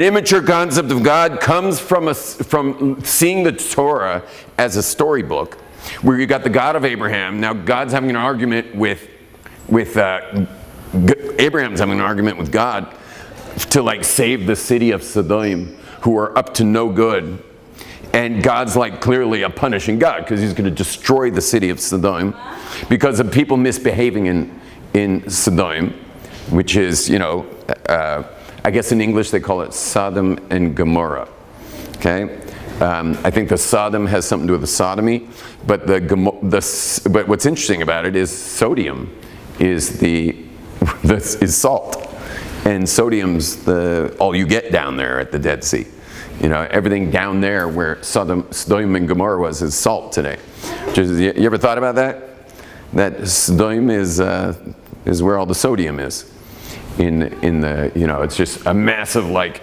Immature concept of God comes from seeing the Torah as a storybook, where you got the God of Abraham. Now God's having an argument with Abraham's having an argument with God to like save the city of Sodom, who are up to no good, and God's like clearly a punishing God because He's going to destroy the city of Sodom because of people misbehaving in Sodom, which is I guess in English they call it Sodom and Gomorrah. Okay, I think the Sodom has something to do with the sodomy, but but what's interesting about it is sodium is is salt, and sodium's all you get down there at the Dead Sea. Everything down there where Sodom and Gomorrah was is salt today. You ever thought about that? That Sodom is where all the sodium is. It's just a massive like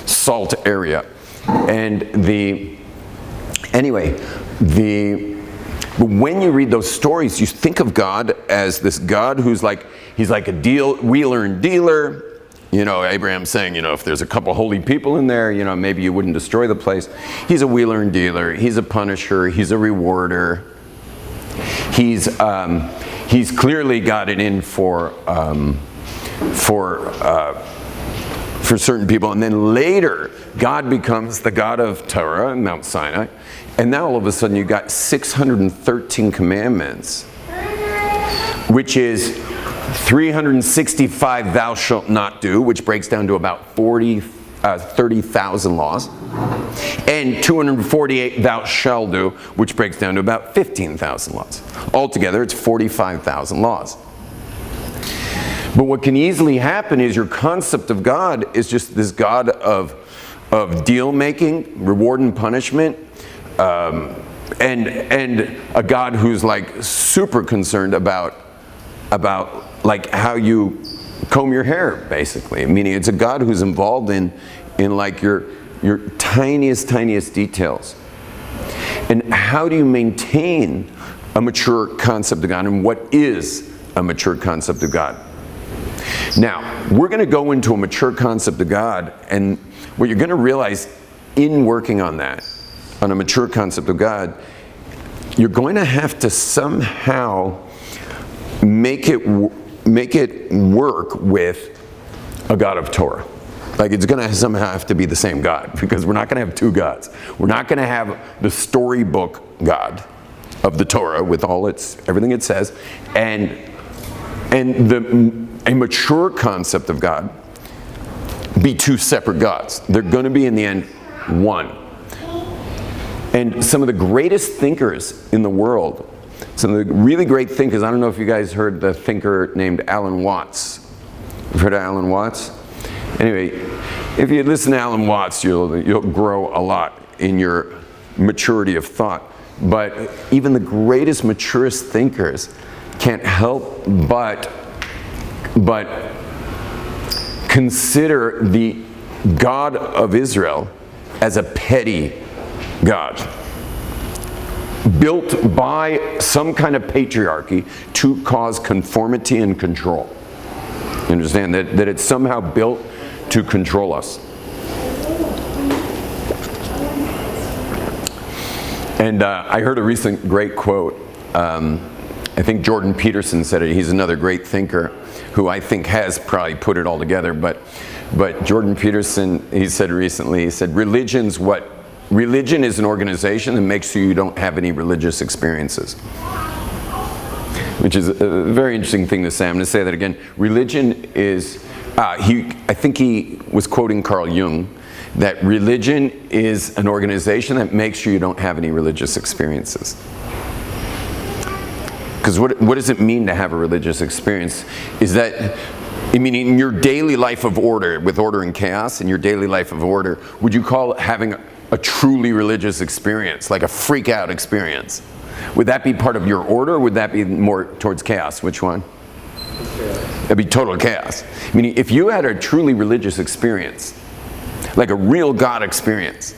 salt area, and but when you read those stories, you think of God as this God who's like, He's like a wheeler and dealer. Abraham's saying, if there's a couple holy people in there, maybe you wouldn't destroy the place. He's a wheeler and dealer. He's a punisher. He's a rewarder. He's clearly got it in for certain people, and then later God becomes the God of Torah and Mount Sinai, and now all of a sudden you got 613 commandments, which is 365 thou shalt not do, which breaks down to about 30,000 laws, and 248 thou shalt do, which breaks down to about 15,000 laws. Altogether it's 45,000 laws. But what can easily happen is your concept of God is just this God of deal making, reward and punishment, and a God who's like super concerned about like how you comb your hair, basically. Meaning it's a God who's involved in like your tiniest details. And how do you maintain a mature concept of God, and what is a mature concept of God? Now, we're going to go into a mature concept of God, and what you're going to realize in working on that, on a mature concept of God, you're going to have to somehow make it work with a God of Torah. Like, it's going to somehow have to be the same God, because we're not going to have two gods. We're not going to have the storybook God of the Torah with everything it says, and a mature concept of God be two separate gods. They're going to be in the end one. And some of the greatest thinkers in the world, some of the really great thinkers, I don't know if you guys heard the thinker named Alan Watts. You've heard of Alan Watts? Anyway, if you listen to Alan Watts, you'll grow a lot in your maturity of thought. But even the greatest, maturest thinkers can't help but consider the God of Israel as a petty God, built by some kind of patriarchy to cause conformity and control. You understand that it's somehow built to control us. And I heard a recent great quote. I think Jordan Peterson said it. He's another great thinker who I think has probably put it all together. But Jordan Peterson, he said recently, religion is an organization that makes sure you don't have any religious experiences. Which is a very interesting thing to say. I'm going to say that again. Religion is, I think he was quoting Carl Jung, that religion is an organization that makes sure you don't have any religious experiences. Because what does it mean to have a religious experience? Is that, in your daily life of order, with order and chaos, in your daily life of order, would you call having a truly religious experience, like a freak out experience? Would that be part of your order, or would that be more towards chaos? Which one? That'd be total chaos. Meaning, if you had a truly religious experience, like a real God experience,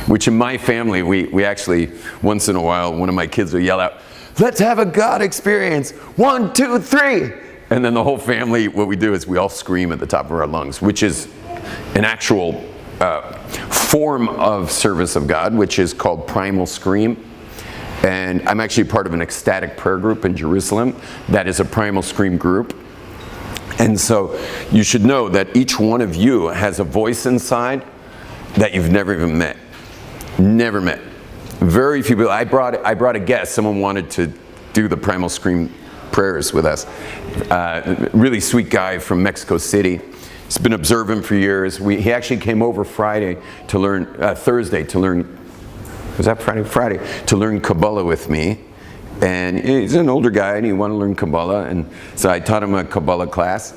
which in my family, we actually, once in a while, one of my kids will yell out, "Let's have a God experience. 1, 2, 3. And then the whole family, what we do is we all scream at the top of our lungs, which is an actual form of service of God, which is called primal scream. And I'm actually part of an ecstatic prayer group in Jerusalem that is a primal scream group. And so you should know that each one of you has a voice inside that you've never even met. Never met. Very few people. I brought a guest. Someone wanted to do the primal scream prayers with us. Really sweet guy from Mexico City. He's been observant for years. He actually came over Thursday to learn. Was that Friday? Friday, to learn Kabbalah with me. And he's an older guy and he wanted to learn Kabbalah. And so I taught him a Kabbalah class.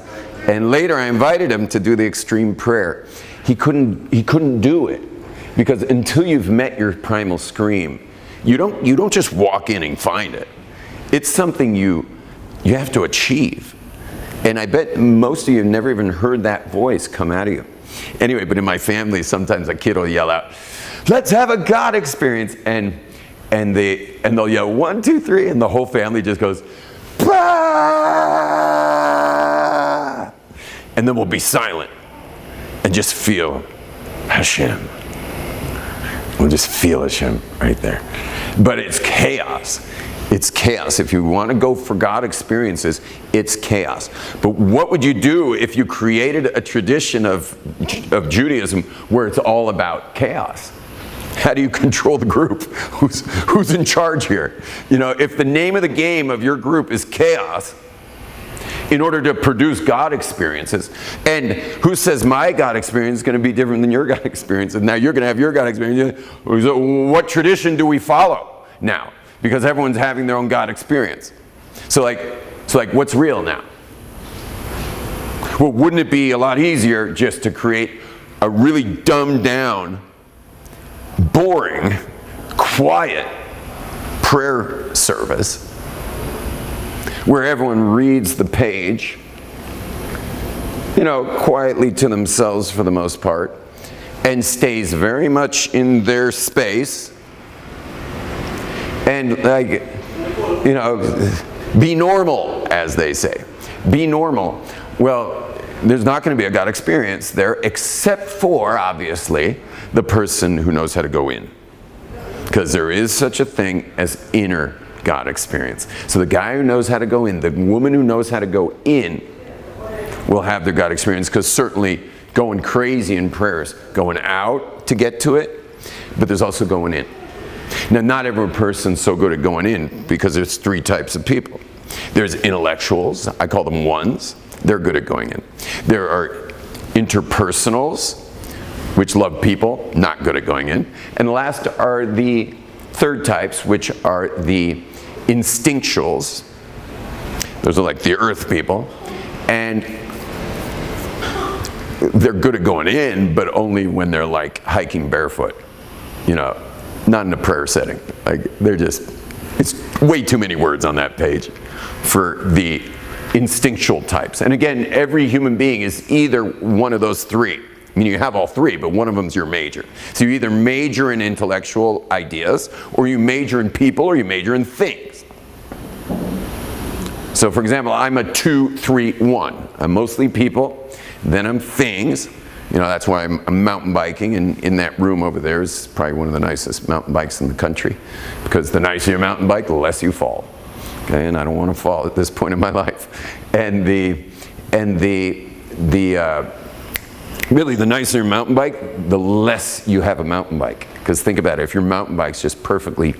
And later I invited him to do the extreme prayer. He couldn't do it. Because until you've met your primal scream, you don't just walk in and find it. It's something you have to achieve. And I bet most of you have never even heard that voice come out of you. Anyway, but in my family, sometimes a kid will yell out, "Let's have a God experience," and they'll yell 1, 2, 3, and the whole family just goes, "Bah!" And then we'll be silent and just feel Hashem. We'll just feel Hashem right there. But it's chaos. It's chaos. If you want to go for God experiences, it's chaos. But what would you do if you created a tradition of Judaism where it's all about chaos? How do you control the group? Who's in charge here? If the name of the game of your group is chaos, in order to produce God experiences, and who says my God experience is going to be different than your God experience, and now you're going to have your God experience, what tradition do we follow now? Because everyone's having their own God experience. So what's real now? Well, wouldn't it be a lot easier just to create a really dumbed down, boring, quiet prayer service where everyone reads the page, quietly to themselves for the most part, and stays very much in their space, and be normal, as they say. Be normal. Well, there's not going to be a God experience there, except for, obviously, the person who knows how to go in. Because there is such a thing as inner God experience. So the guy who knows how to go in, the woman who knows how to go in, will have their God experience, because certainly going crazy in prayers, going out to get to it, but there's also going in. Now, not every person's so good at going in, because there's 3 types of people. There's intellectuals, I call them ones, they're good at going in. There are interpersonals, which love people, not good at going in. And the last are the third types, which are the instinctuals. Those are like the earth people. And they're good at going in, but only when they're like hiking barefoot. Not in a prayer setting. It's way too many words on that page for the instinctual types. And again, every human being is either one of those 3. You have all 3, but one of them's your major. So you either major in intellectual ideas, or you major in people, or you major in things. So for example, I'm a 2, 3, 1. I'm mostly people, then I'm things. That's why I'm mountain biking, and in that room over there is probably one of the nicest mountain bikes in the country, because the nicer your mountain bike, the less you fall. Okay, and I don't want to fall at this point in my life. And really, the nicer your mountain bike, the less you have a mountain bike. Because think about it, if your mountain bike's just perfectly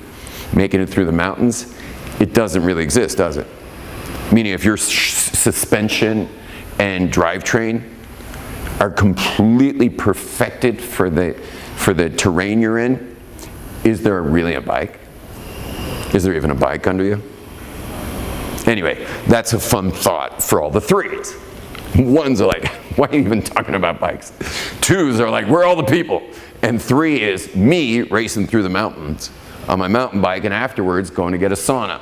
making it through the mountains, it doesn't really exist, does it? Meaning if your suspension and drivetrain are completely perfected for the terrain you're in, is there really a bike? Is there even a bike under you? Anyway, that's a fun thought for all the 3s. 1s are like, why are you even talking about bikes? 2s are like, where are all the people? And 3 is me racing through the mountains on my mountain bike, and afterwards going to get a sauna,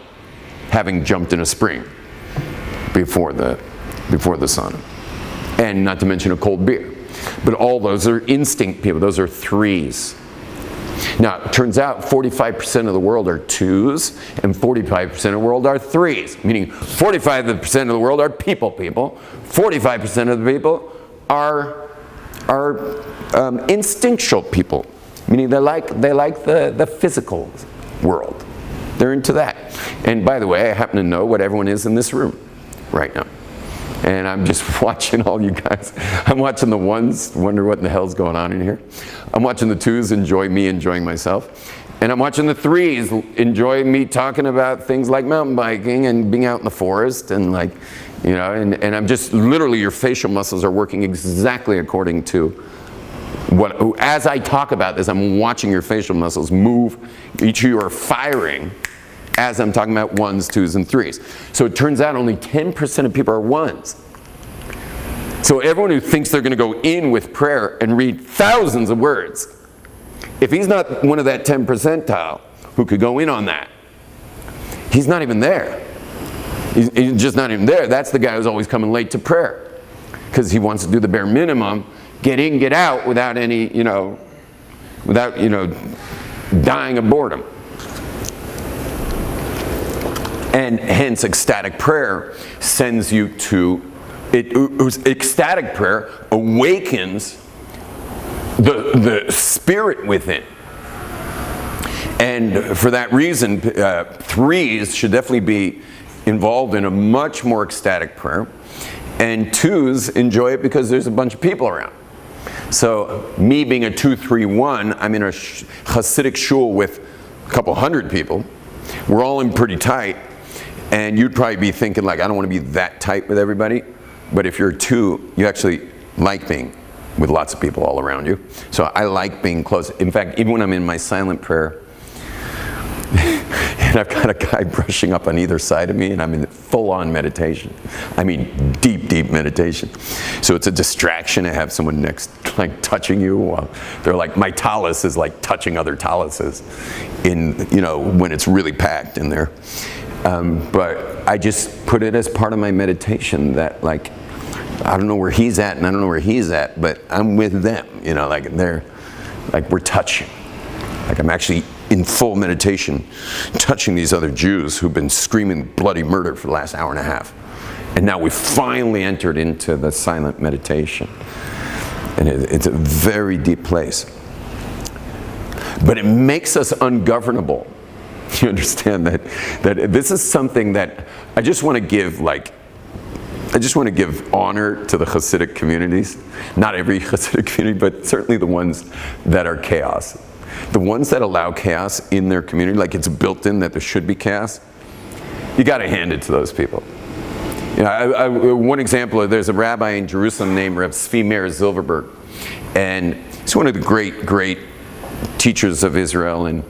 having jumped in a spring before the sauna. And not to mention a cold beer. But all those are instinct people. Those are 3s. Now, it turns out 45% of the world are 2s, and 45% of the world are 3s. Meaning 45% of the world are people. 45% of the people are are instinctual people, meaning they like the physical world. They're into that. And by the way, I happen to know what everyone is in this room right now. And I'm just watching all you guys. I'm watching the ones, wonder what in the hell's going on in here. I'm watching the twos, enjoying myself. And I'm watching the threes, enjoying me talking about things like mountain biking and being out in the forest and like, you know, and I'm just literally, your facial muscles are working exactly according to what, as I talk about this, I'm watching your facial muscles move. Each of you are firing as I'm talking about ones, twos, and threes. So it turns out only 10% of people are ones. So everyone who thinks they're going to go in with prayer and read thousands of words, if he's not one of that 10 percentile who could go in on that, he's not even there. He's just not even there. That's the guy who's always coming late to prayer because he wants to do the bare minimum, get in, get out without any, without, dying of boredom. And hence ecstatic prayer sends you to, ecstatic prayer awakens the spirit within. And for that reason, threes should definitely be involved in a much more ecstatic prayer. And twos enjoy it because there's a bunch of people around. So me being a 2-3-1, I'm in a Hassidic shul with a couple hundred people. We're all in pretty tight. And you'd probably be thinking like, I don't want to be that tight with everybody. But if you're a two, you actually like being with lots of people all around you. So I like being close. In fact, even when I'm in my silent prayer, and I've got a guy brushing up on either side of me, and I'm in full-on meditation. I mean, deep, deep meditation. So it's a distraction to have someone next, like touching you. While they're like, my tallis is like touching other tallises in, when it's really packed in there. But I just put it as part of my meditation that like, I don't know where he's at and I don't know where he's at, but I'm with them, like they're, like we're touching. Like I'm actually in full meditation, touching these other Jews who've been screaming bloody murder for the last hour and a half. And now we've finally entered into the silent meditation. And it's a very deep place. But it makes us ungovernable. You understand that this is something that I just want to give honor to the Hasidic communities. Not every Hasidic community, but certainly the ones that are chaos. The ones that allow chaos in their community, like it's built in that there should be chaos, you got to hand it to those people. One example, there's a rabbi in Jerusalem named Rabbi Zilverberg, and he's one of the great teachers of Israel, and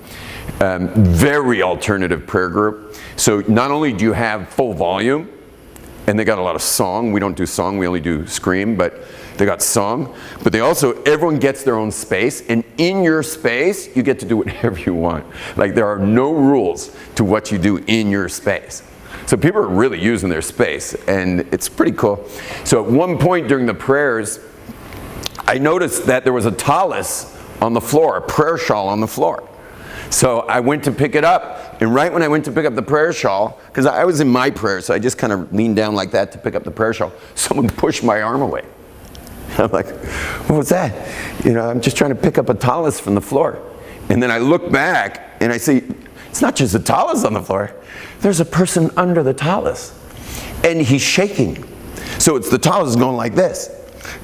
very alternative prayer group. So not only do you have full volume, and they got a lot of song. We don't do song, we only do scream, but they got song. But they also, everyone gets their own space, and in your space, you get to do whatever you want. Like there are no rules to what you do in your space. So people are really using their space, and it's pretty cool. So at one point during the prayers, I noticed that there was a tallis on the floor, a prayer shawl on the floor. So I went to pick it up, and right when I went to pick up the prayer shawl, because I was in my prayer, so I just kind of leaned down like that to pick up the prayer shawl, someone pushed my arm away. I'm like, what was that? I'm just trying to pick up a tallis from the floor. And then I look back, and I see, it's not just a tallis on the floor, there's a person under the tallis, and he's shaking. So it's the tallis going like this.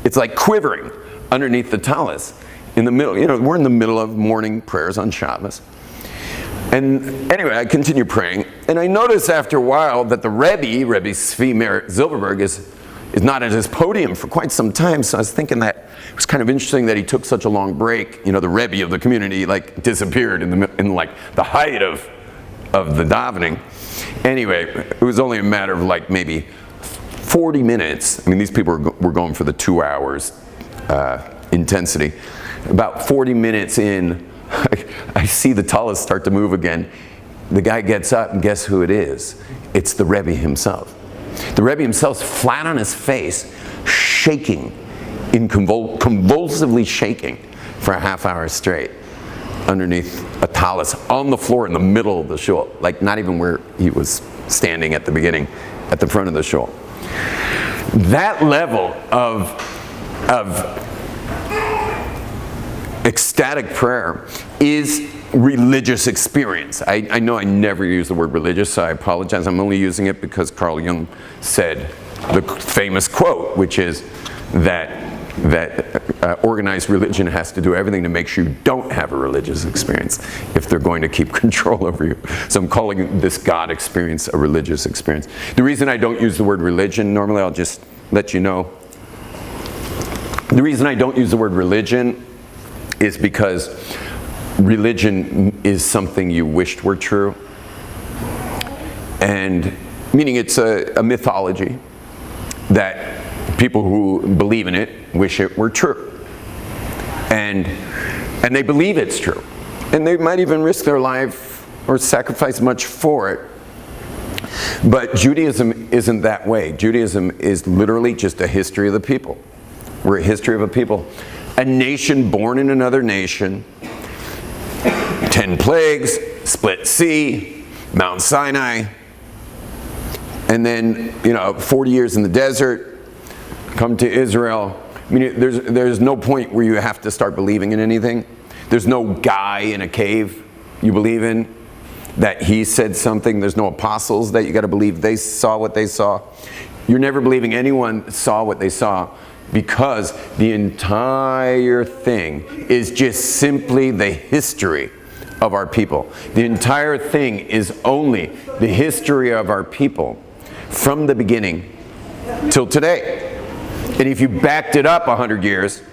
It's like quivering underneath the tallis. In the middle, we're in the middle of morning prayers on Shabbos. And anyway, I continue praying, and I notice after a while that the Rabbi Tzvi Meir Zilberberg, is not at his podium for quite some time. So I was thinking that it was kind of interesting that he took such a long break. The Rabbi of the community like disappeared in like the height of the davening. Anyway, it was only a matter of like maybe 40 minutes. I mean, these people were going for the 2 hours intensity. About 40 minutes in, I see the tallis start to move again. The guy gets up, and guess who it is? It's the Rebbe himself. The Rebbe himself's flat on his face, shaking, convulsively shaking for a half hour straight underneath a tallis on the floor in the middle of the shul, like not even where he was standing at the beginning, at the front of the shul. That level of ecstatic prayer is religious experience. I know I never use the word religious, so I apologize. I'm only using it because Carl Jung said the famous quote, which is that organized religion has to do everything to make sure you don't have a religious experience if they're going to keep control over you. So I'm calling this God experience a religious experience. The reason I don't use the word religion, normally I'll just let you know. The reason I don't use the word religion is because religion is something you wished were true. And meaning it's a mythology that people who believe in it wish it were true. And they believe it's true. And they might even risk their life or sacrifice much for it. But Judaism isn't that way. Judaism is literally just a history of the people. We're a history of a people. A nation born in another nation, 10 plagues, split sea, Mount Sinai, and then, 40 years in the desert, come to Israel. I mean, there's no point where you have to start believing in anything. There's no guy in a cave you believe in that he said something. There's no apostles that you got to believe they saw what they saw. You're never believing anyone saw what they saw, because the entire thing is just simply the history of our people. The entire thing is only the history of our people from the beginning till today. And if you backed it up 100 years,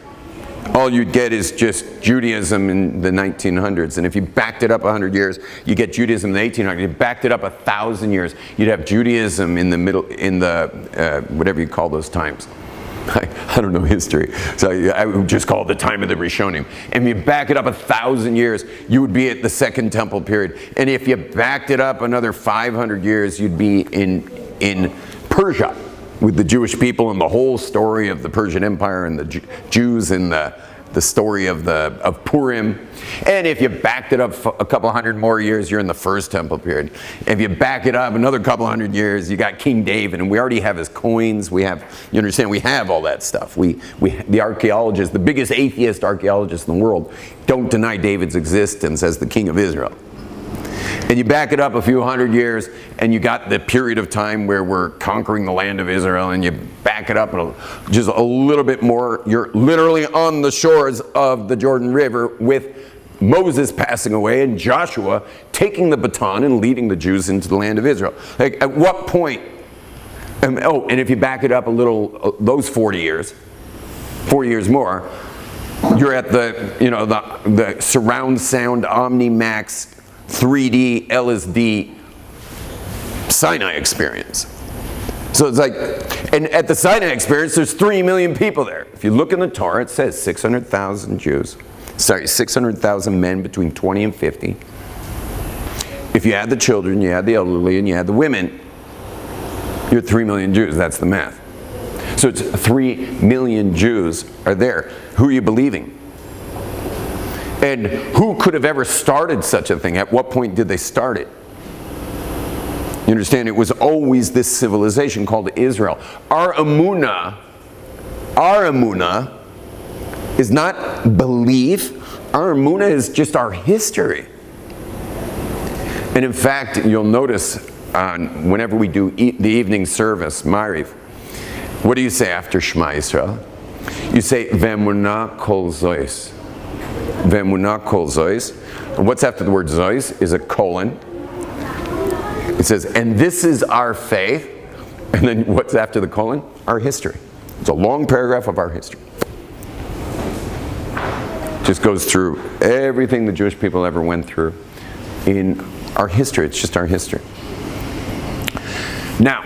all you'd get is just Judaism in the 1900s. And if you backed it up 100 years, you get Judaism in the 1800s. If you backed it up 1,000 years, you'd have Judaism in the middle, in the, whatever you call those times. I don't know history, so I would just call it the time of the Rishonim. And if you back it up 1,000 years, you would be at the Second Temple period. And if you backed it up another 500 years, you'd be in Persia with the Jewish people and the whole story of the Persian Empire and the Jews and the story of Purim. And if you backed it up a couple hundred more years, you're in the First Temple period. If you back it up another couple hundred years, you got King David, and we already have his coins. We have, you understand, we have all that stuff. The archaeologists, the biggest atheist archaeologists in the world, don't deny David's existence as the king of Israel. And you back it up a few hundred years, and you got the period of time where we're conquering the land of Israel, and you back it up just a little bit more. You're literally on the shores of the Jordan River with Moses passing away and Joshua taking the baton and leading the Jews into the land of Israel. Like, at what point? And if you back it up a little, those 40 years more, you're at the surround sound OmniMax 3D LSD Sinai experience. So it's like, and at the Sinai experience, there's 3 million people there. If you look in the Torah, it says 600,000 men between 20 and 50. If you add the children, you add the elderly, and you add the women, you're 3 million Jews. That's the math. So it's 3 million Jews are there. Who are you believing? And who could have ever started such a thing? At what point did they start it? You understand? It was always this civilization called Israel. Our emunah is not belief. Our emunah is just our history. And in fact, you'll notice whenever we do the evening service, Ma'ariv, what do you say after Shema Yisrael? You say, Ve'emunah kol zois. Ve'emunah kol zois. And what's after the word zois is a colon. It says, and this is our faith. And then what's after the colon? Our history. It's a long paragraph of our history. Just goes through everything the Jewish people ever went through in our history. It's just our history. Now,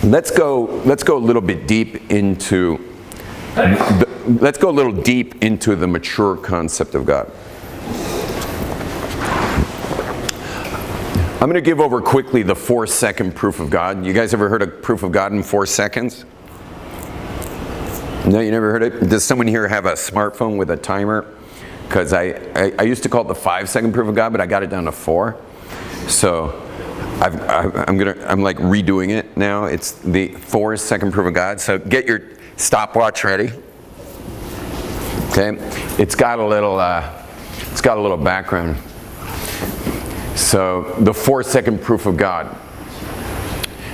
let's go a little bit deep into the mature concept of God. I'm going to give over quickly the 4-second proof of God. You guys ever heard of proof of God in 4 seconds? No, you never heard it? Does someone here have a smartphone with a timer? Because I used to call it the 5-second proof of God, but I got it down to 4. So I'm like redoing it now. It's the 4-second proof of God. So get your stopwatch ready. Okay, it's got a little background. So the 4-second proof of God.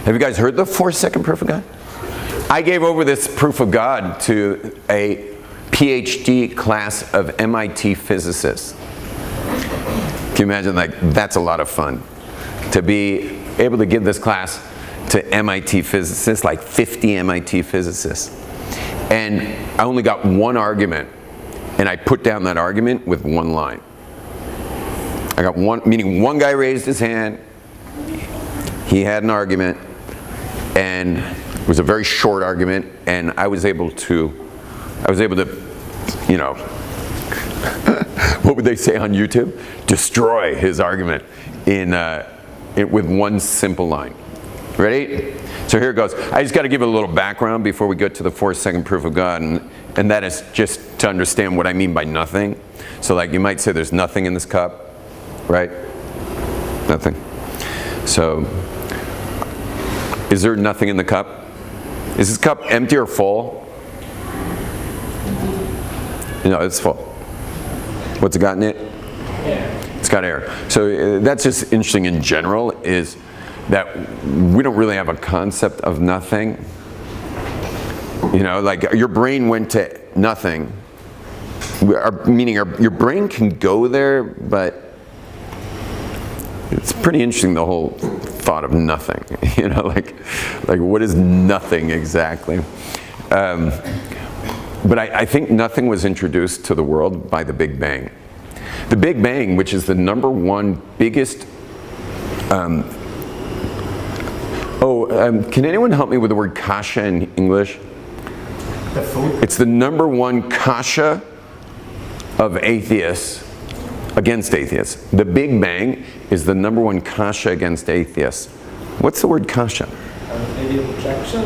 Have you guys heard the 4-second proof of God? I gave over this proof of God to a PhD class of MIT physicists. Can you imagine? Like, that's a lot of fun to be able to give this class to MIT physicists, like 50 MIT physicists. And I only got one argument, and I put down that argument with one line. I got one, meaning one guy raised his hand, he had an argument, and it was a very short argument, and I was able to, you know, what would they say on YouTube? Destroy his argument with one simple line. Ready? So here it goes. I just got to give it a little background before we get to the 4-second proof of God, and that is just to understand what I mean by nothing. So like you might say there's nothing in this cup, right? Nothing. So is there nothing in the cup? Is this cup empty or full? No, it's full. What's it got in it? Air. It's got air. So that's just interesting in general, is that we don't really have a concept of nothing. You know, like your brain went to nothing. Meaning your brain can go there, but it's pretty interesting, the whole thought of nothing. You know, like what is nothing exactly? But I think nothing was introduced to the world by the Big Bang. The Big Bang, which is the #1 biggest... can anyone help me with the word kasha in English? It's the #1 kasha of atheists against atheists. The Big Bang is the #1 kasha against atheists. What's the word kasha? Maybe objection?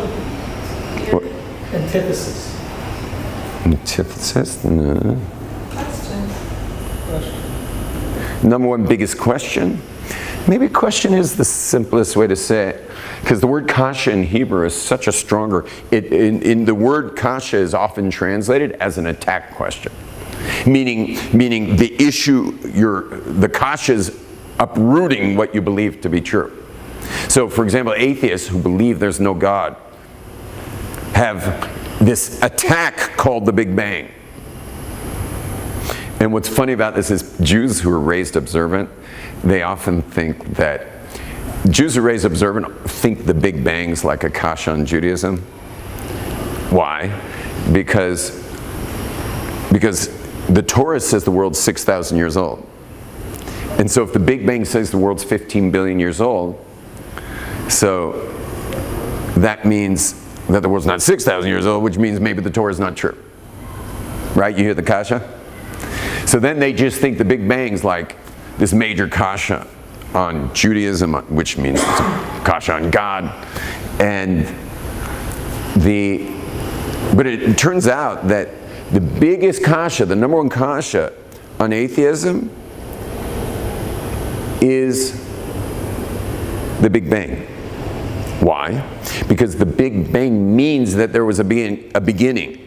Antithesis. Antithesis? No. Question. #1 biggest question? Maybe question is the simplest way to say it. Because the word kasha in Hebrew is such a stronger... In the word kasha is often translated as an attack question. Meaning the issue, the kasha is uprooting what you believe to be true. So, for example, atheists who believe there's no God have this attack called the Big Bang. And what's funny about this is Jews who are raised observant, they often think that Jews who are raised observant think the Big Bang's like a kasha on Judaism. Why? Because the Torah says the world's 6,000 years old. And so if the Big Bang says the world's 15 billion years old, so that means that the world's not 6,000 years old, which means maybe the Torah is not true. Right? You hear the kasha? So then they just think the Big Bang's like this major kasha on Judaism, which means it's a kasha on God. But it turns out that the biggest kasha, the #1 kasha on atheism is the Big Bang. Why? Because the Big Bang means that there was a beginning.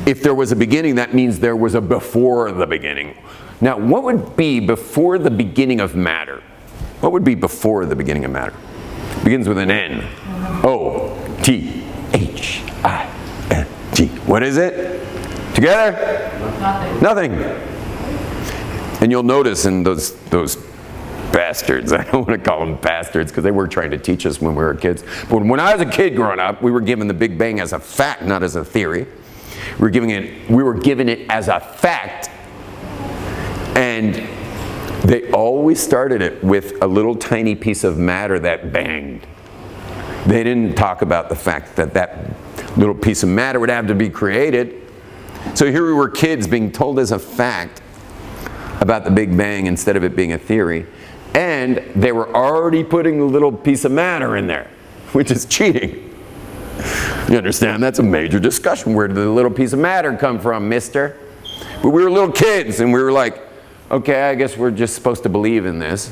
If there was a beginning, that means there was a before the beginning. Now, what would be before the beginning of matter? What would be before the beginning of matter? It begins with an N. O-T-H-I-N-G. What is it? Together? Nothing. And you'll notice in those bastards, I don't want to call them bastards because they were trying to teach us when we were kids. But when I was a kid growing up, we were given the Big Bang as a fact, not as a theory. We were given it as a fact, and they always started it with a little tiny piece of matter that banged. They didn't talk about the fact that that little piece of matter would have to be created. So here we were kids being told as a fact about the Big Bang instead of it being a theory, and they were already putting a little piece of matter in there, which is cheating. You understand? That's a major discussion. Where did the little piece of matter come from, mister? But we were little kids, and we were like, okay, I guess we're just supposed to believe in this.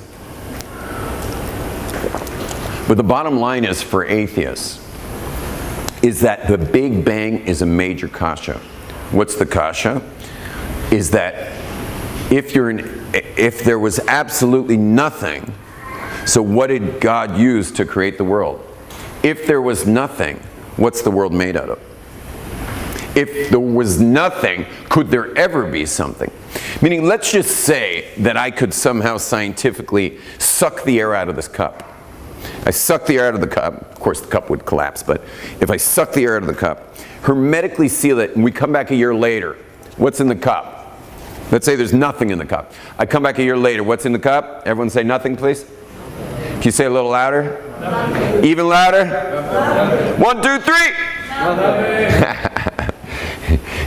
But the bottom line is, for atheists, is that the Big Bang is a major kasha. what's the kasha? Is that if there was absolutely nothing, so what did God use to create the world? If there was nothing, what's the world made out of? If there was nothing, could there ever be something? Meaning, let's just say that I could somehow scientifically suck the air out of this cup. I suck the air out of the cup. Of course, the cup would collapse, but if I suck the air out of the cup, hermetically seal it, and we come back a year later, what's in the cup? Let's say there's nothing in the cup. I come back a year later, what's in the cup? Everyone say nothing, please. Can you say a little louder? Nothing. Even louder? Nothing. 1, 2, 3.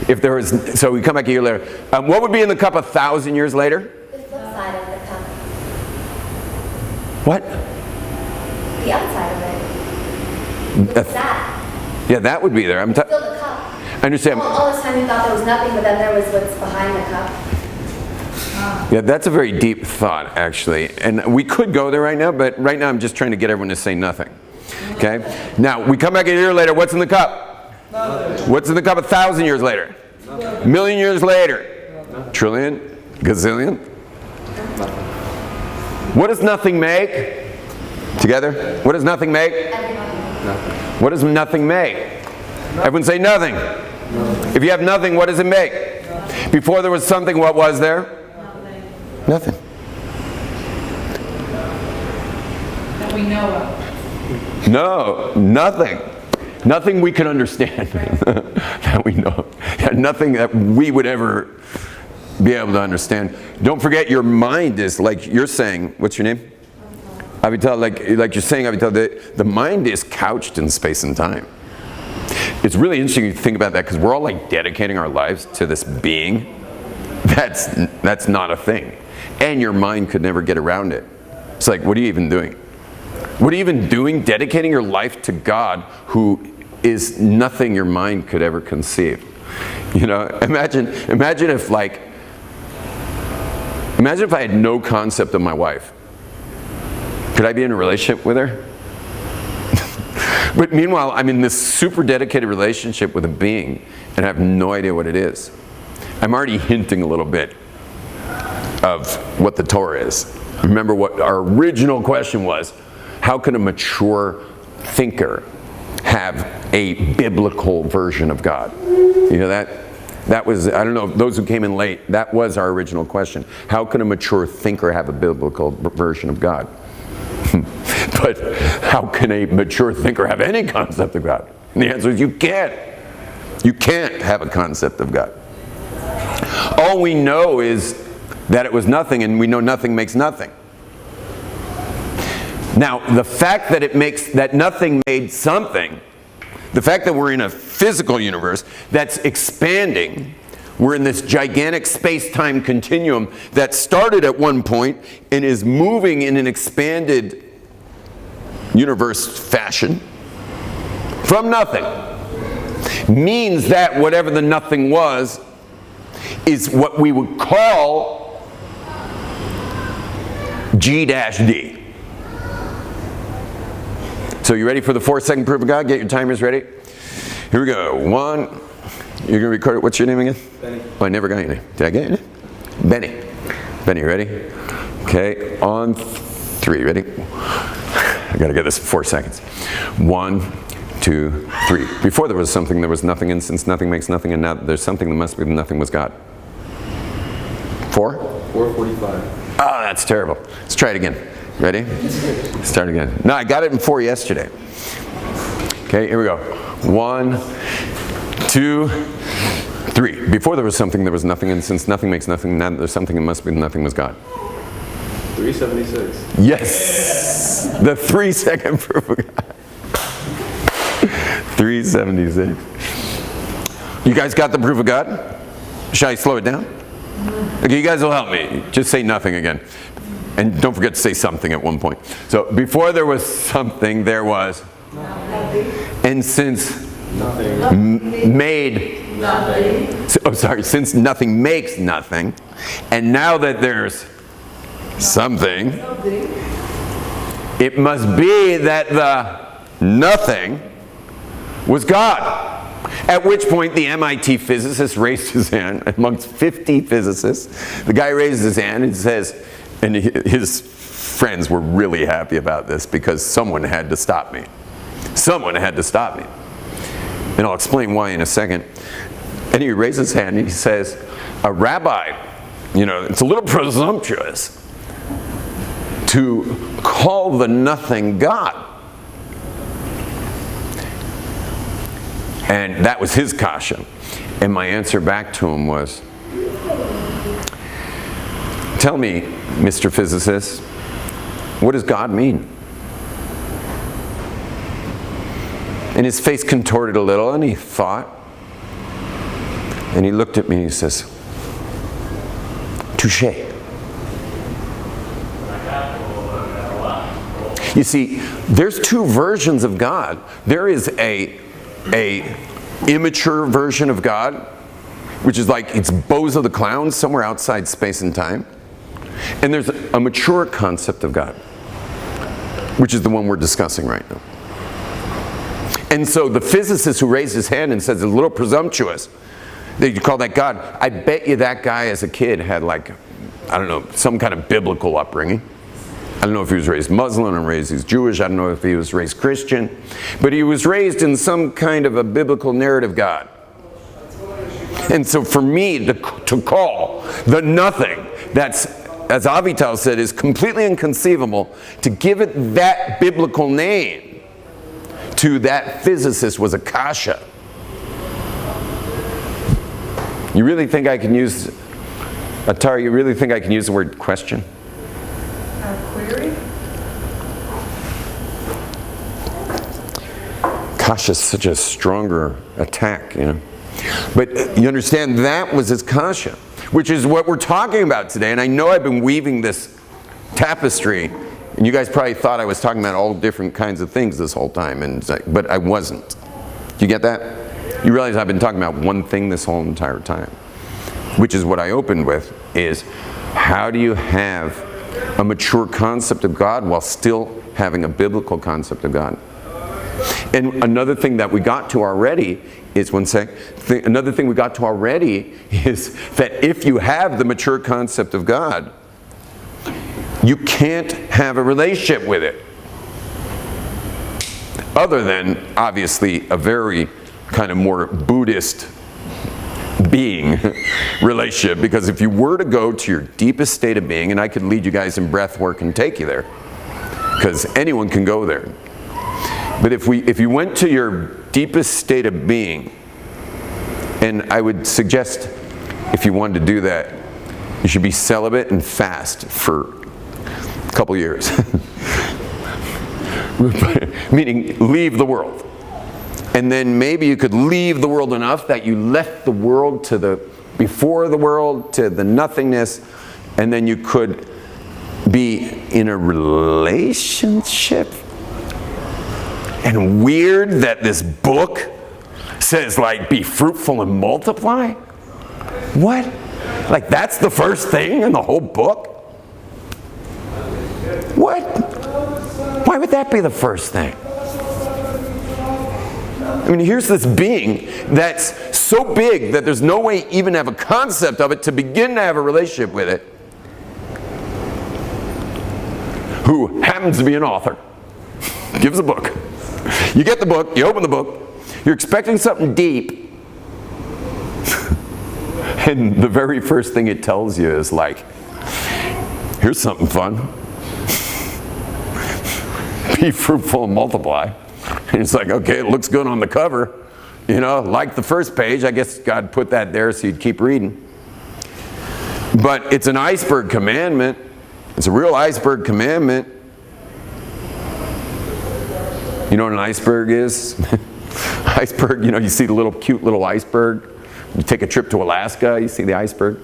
If there was, so we come back a year later. What would be in the cup 1,000 years later? The flip side of the cup. What? The outside of it. What's that? Yeah, that would be there. Fill the cup. I understand. All this time you thought there was nothing, but then there was what's behind the cup. Yeah, that's a very deep thought, actually. And we could go there right now, but right now I'm just trying to get everyone to say nothing. Okay? Now, we come back a year later, what's in the cup? Nothing. What's in the cup 1,000 years later? Nothing. Million years later? Nothing. Trillion? Gazillion? Nothing. What does nothing make? Together? What does nothing make? Nothing. What does nothing make? Nothing. Everyone say nothing. Nothing. If you have nothing, what does it make? Nothing. Before there was something, what was there? Nothing. That we know of. No, nothing. Nothing we can understand that we know. Yeah, nothing that we would ever be able to understand. Don't forget, your mind is like you're saying. What's your name? Avital. Like you're saying, Avital. The mind is couched in space and time. It's really interesting to think about that because we're all like dedicating our lives to this being. That's not a thing, and your mind could never get around it. It's like, what are you even doing? What are you even doing? Dedicating your life to God, who is nothing your mind could ever conceive. You know, imagine if I had no concept of my wife. Could I be in a relationship with her? But meanwhile, I'm in this super dedicated relationship with a being, and I have no idea what it is. I'm already hinting a little bit of what the Torah is. Remember what our original question was: how can a mature thinker have a biblical version of God? You know, that was, I don't know, those who came in late, that was our original question. How can a mature thinker have a biblical version of God? But how can a mature thinker have any concept of God? And the answer is you can't. You can't have a concept of God. All we know is that it was nothing, and we know nothing makes nothing. Now, the fact that nothing made something, the fact that we're in a physical universe that's expanding, we're in this gigantic space-time continuum that started at one point and is moving in an expanded universe fashion from nothing, means that whatever the nothing was is what we would call G-D. So you ready for the 4-second proof of God? Get your timers ready. Here we go. 1. You're going to record it. What's your name again? Benny. Oh, I never got your name. Did I get your name? Benny. Benny, ready? Okay. On 3. Ready? I got to get this in 4 seconds. 1, 2, 3. Before there was something, there was nothing, and since nothing makes nothing, and now there's something that must be, nothing was God. 4? 4:45. Oh, that's terrible. Let's try it again. Ready? Start again. No, I got it in 4 yesterday. Okay, here we go. 1, 2, 3. Before there was something, there was nothing, and since nothing makes nothing, now there's something that must be, nothing was God. 376. Yes! The 3-second proof of God. 376. You guys got the proof of God? Shall I slow it down? Okay, you guys will help me. Just say nothing again. And don't forget to say something at one point. So, before there was something, there was nothing. And since Nothing. Made Nothing. since nothing makes nothing, and now that there's something, it must be that the nothing was God. At which point the MIT physicist raised his hand amongst 50 physicists. The guy raised his hand and says, and his friends were really happy about this because someone had to stop me. Someone had to stop me. And I'll explain why in a second. And he raises his hand and he says, a rabbi, it's a little presumptuous to call the nothing God. And that was his kasha. And my answer back to him was, tell me, Mr. Physicist, what does God mean? And his face contorted a little and he thought. And he looked at me and he says, touché. You see, there's two versions of God. There is a immature version of God, which is like it's Bozo the Clown, somewhere outside space and time. And there's a mature concept of God, which is the one we're discussing right now. And so the physicist who raised his hand and says it's a little presumptuous that you call that God, I bet you that guy as a kid had some kind of biblical upbringing. I don't know if he was raised Muslim or raised he's Jewish. I don't know if he was raised Christian. But he was raised in some kind of a biblical narrative God. And so for me to call the nothing, that's, as Avital said, is completely inconceivable, to give it that biblical name to that physicist was a kasha. You really think I can use, Attar, you really think I can use the word question? Query? Kasha is such a stronger attack, But you understand, that was his kasha, which is what we're talking about today. And I know I've been weaving this tapestry, and you guys probably thought I was talking about all different kinds of things this whole time, but I wasn't. Do you get that? You realize I've been talking about one thing this whole entire time, which is what I opened with, is how do you have a mature concept of God while still having a biblical concept of God? And another thing that we got to already is, another thing we got to already is that if you have the mature concept of God, you can't have a relationship with it. Other than, obviously, a very kind of more Buddhist being relationship. Because if you were to go to your deepest state of being, and I could lead you guys in breath work and take you there, because anyone can go there. But if you went to your deepest state of being, and I would suggest if you wanted to do that, you should be celibate and fast for a couple years. Meaning leave the world. And then maybe you could leave the world enough that you left the world to the before the world, to the nothingness, and then you could be in a relationship. And weird that this book says, be fruitful and multiply? What? That's the first thing in the whole book? What? Why would that be the first thing? I mean, here's this being that's so big that there's no way even to have a concept of it to begin to have a relationship with it, who happens to be an author, gives a book. You get the book, you open the book, you're expecting something deep, and the very first thing it tells you is here's something fun. Be fruitful and multiply. And it's okay, it looks good on the cover. Like the first page, I guess God put that there so you'd keep reading. But it's an iceberg commandment. It's a real iceberg commandment. You know what an iceberg is? Iceberg, you see the cute little iceberg. You take a trip to Alaska, you see the iceberg.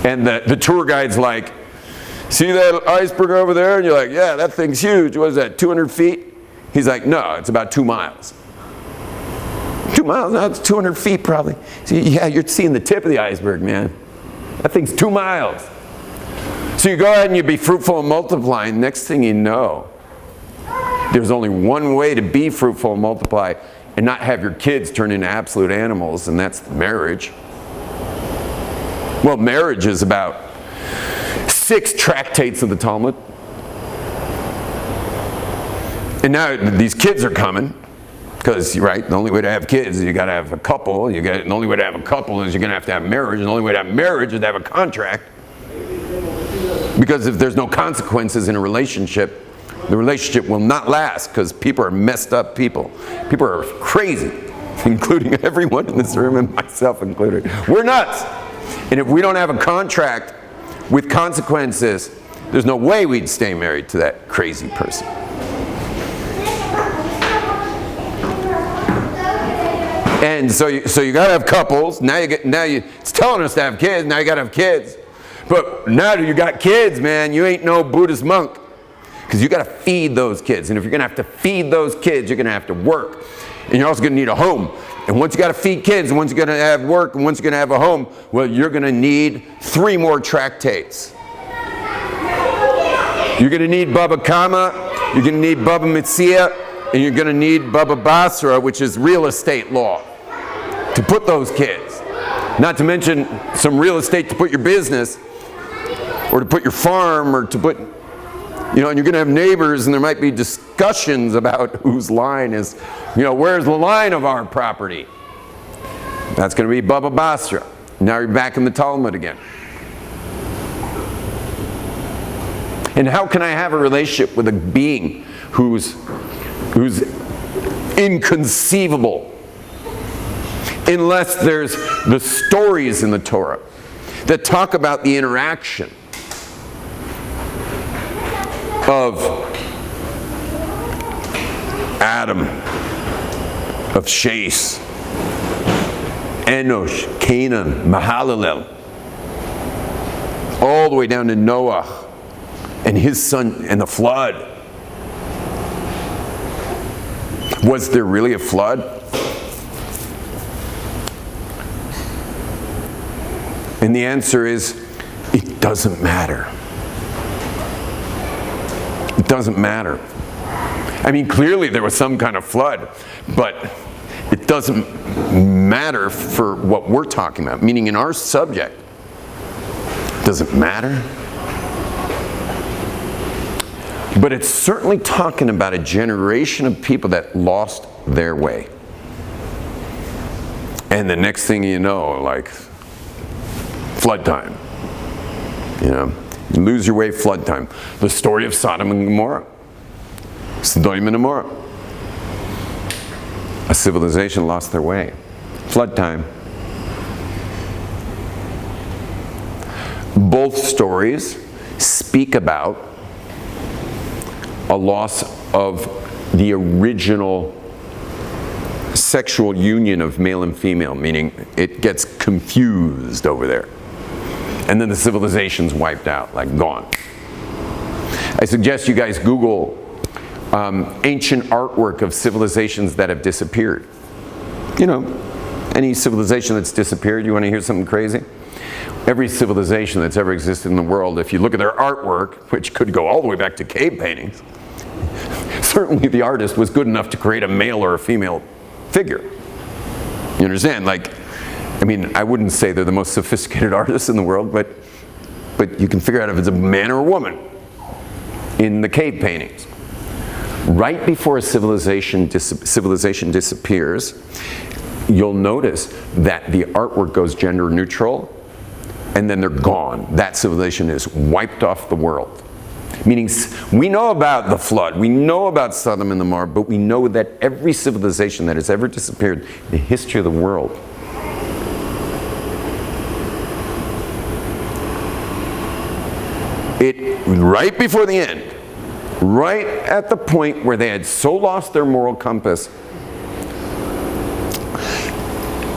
And the tour guide's see that iceberg over there? And you're yeah, that thing's huge. What is that, 200 feet? He's no, it's about 2 miles. 2 miles? No, it's 200 feet probably. See, yeah, you're seeing the tip of the iceberg, man. That thing's 2 miles. So you go ahead and you be fruitful and multiply, and next thing you know, there's only one way to be fruitful and multiply, and not have your kids turn into absolute animals, and that's marriage. Well, marriage is about 6 tractates of the Talmud. And now these kids are coming, because, right, the only way to have kids is you got to have a couple. The only way to have a couple is you're going to have marriage. And the only way to have marriage is to have a contract. Because if there's no consequences in a relationship, the relationship will not last, because people are messed up people. People are crazy, including everyone in this room and myself included. We're nuts. And if we don't have a contract with consequences, there's no way we'd stay married to that crazy person. And so you got to have couples. It's telling us to have kids. Now you got to have kids. But now that you got kids, man, you ain't no Buddhist monk, because you got to feed those kids. And if you're going to have to feed those kids, you're going to have to work. And you're also going to need a home. And once you got to feed kids, and once you're going to have work, and once you're going to have a home, well, you're going to need 3 more tractates. You're going to need Baba Kama, you're going to need Baba Metzia, and you're going to need Baba Basra, which is real estate law, to put those kids. Not to mention some real estate to put your business, or to put your farm, or to put, and you're going to have neighbors, and there might be discussions about whose line is, where's the line of our property? That's going to be Baba Basra. Now you're back in the Talmud again. And how can I have a relationship with a being who's inconceivable, unless there's the stories in the Torah that talk about the interaction of Adam, of Shais, Enosh, Canaan, Mahalalel, all the way down to Noah and his son and the flood. Was there really a flood? And the answer is, it doesn't matter. It doesn't matter. I mean, clearly there was some kind of flood, but it doesn't matter for what we're talking about. Meaning in our subject, it doesn't matter. But it's certainly talking about a generation of people that lost their way. And the next thing you know, like flood time. You lose your way, flood time. The story of Sodom and Gomorrah. Sodom and Gomorrah. A civilization lost their way. Flood time. Both stories speak about a loss of the original sexual union of male and female, meaning it gets confused over there. And then the civilization's wiped out, like gone. I suggest you guys Google ancient artwork of civilizations that have disappeared. Any civilization that's disappeared, you want to hear something crazy? Every civilization that's ever existed in the world, if you look at their artwork, which could go all the way back to cave paintings, certainly the artist was good enough to create a male or a female figure. You understand? I wouldn't say they're the most sophisticated artists in the world, but you can figure out if it's a man or a woman in the cave paintings. Right before a civilization disappears, you'll notice that the artwork goes gender neutral, and then they're gone. That civilization is wiped off the world. Meaning, we know about the flood, we know about Sodom and Gomorrah, but we know that every civilization that has ever disappeared in the history of the world right before the end, right at the point where they had so lost their moral compass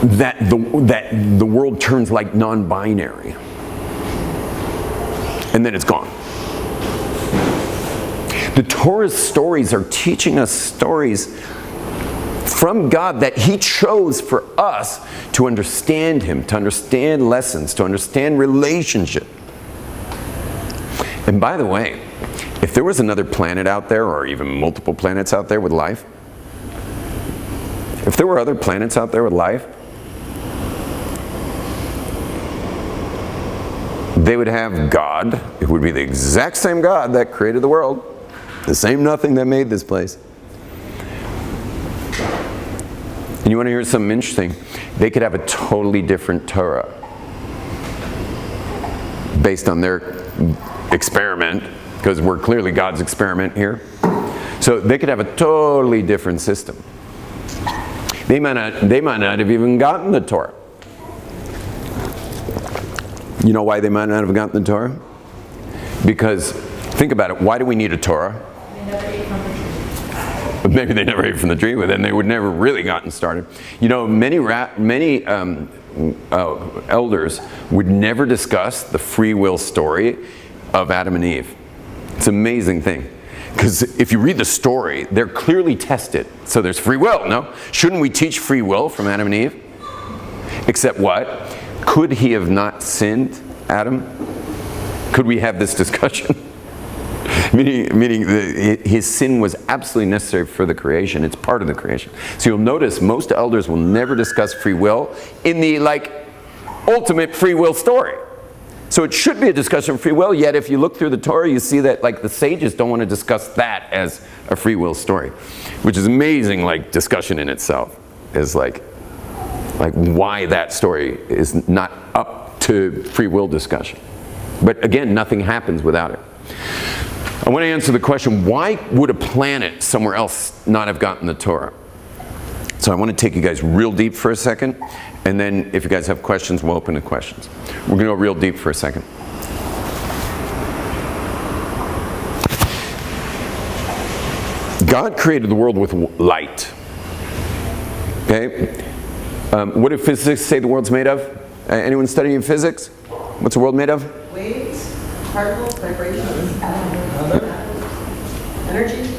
that the world turns like non-binary. And then it's gone. The Torah's stories are teaching us stories from God that He chose for us to understand Him, to understand lessons, to understand relationship. And by the way, if there was another planet out there, or even multiple planets out there with life, If there were other planets out there with life, they would have God. It would be the exact same God that created the world. The same nothing that made this place. And you want to hear something interesting? They could have a totally different Torah based on their experiment, because we're clearly God's experiment here. So they could have a totally different system. They might not have even gotten the Torah. You know why they might not have gotten the Torah? Because, think about it, why do we need a Torah? They never ate from the tree. Maybe they never ate from the tree, but then they would never really gotten started. You know, many elders would never discuss the free will story of Adam and Eve. It's an amazing thing. Because if you read the story, they're clearly tested. So there's free will, no? Shouldn't we teach free will from Adam and Eve? Except what? Could he have not sinned, Adam? Could we have this discussion? meaning his sin was absolutely necessary for the creation. It's part of the creation. So you'll notice most elders will never discuss free will in the ultimate free will story. So it should be a discussion of free will, yet if you look through the Torah, you see that the sages don't want to discuss that as a free will story, which is amazing discussion in itself, is why that story is not up to free will discussion. But again, nothing happens without it. I want to answer the question, why would a planet somewhere else not have gotten the Torah? So I want to take you guys real deep for a second, and then if you guys have questions, we'll open to questions. We're going to go real deep for a second. God created the world with light. Okay? What do physicists say the world's made of? Anyone studying physics? What's the world made of? Waves, particles, vibrations, energy.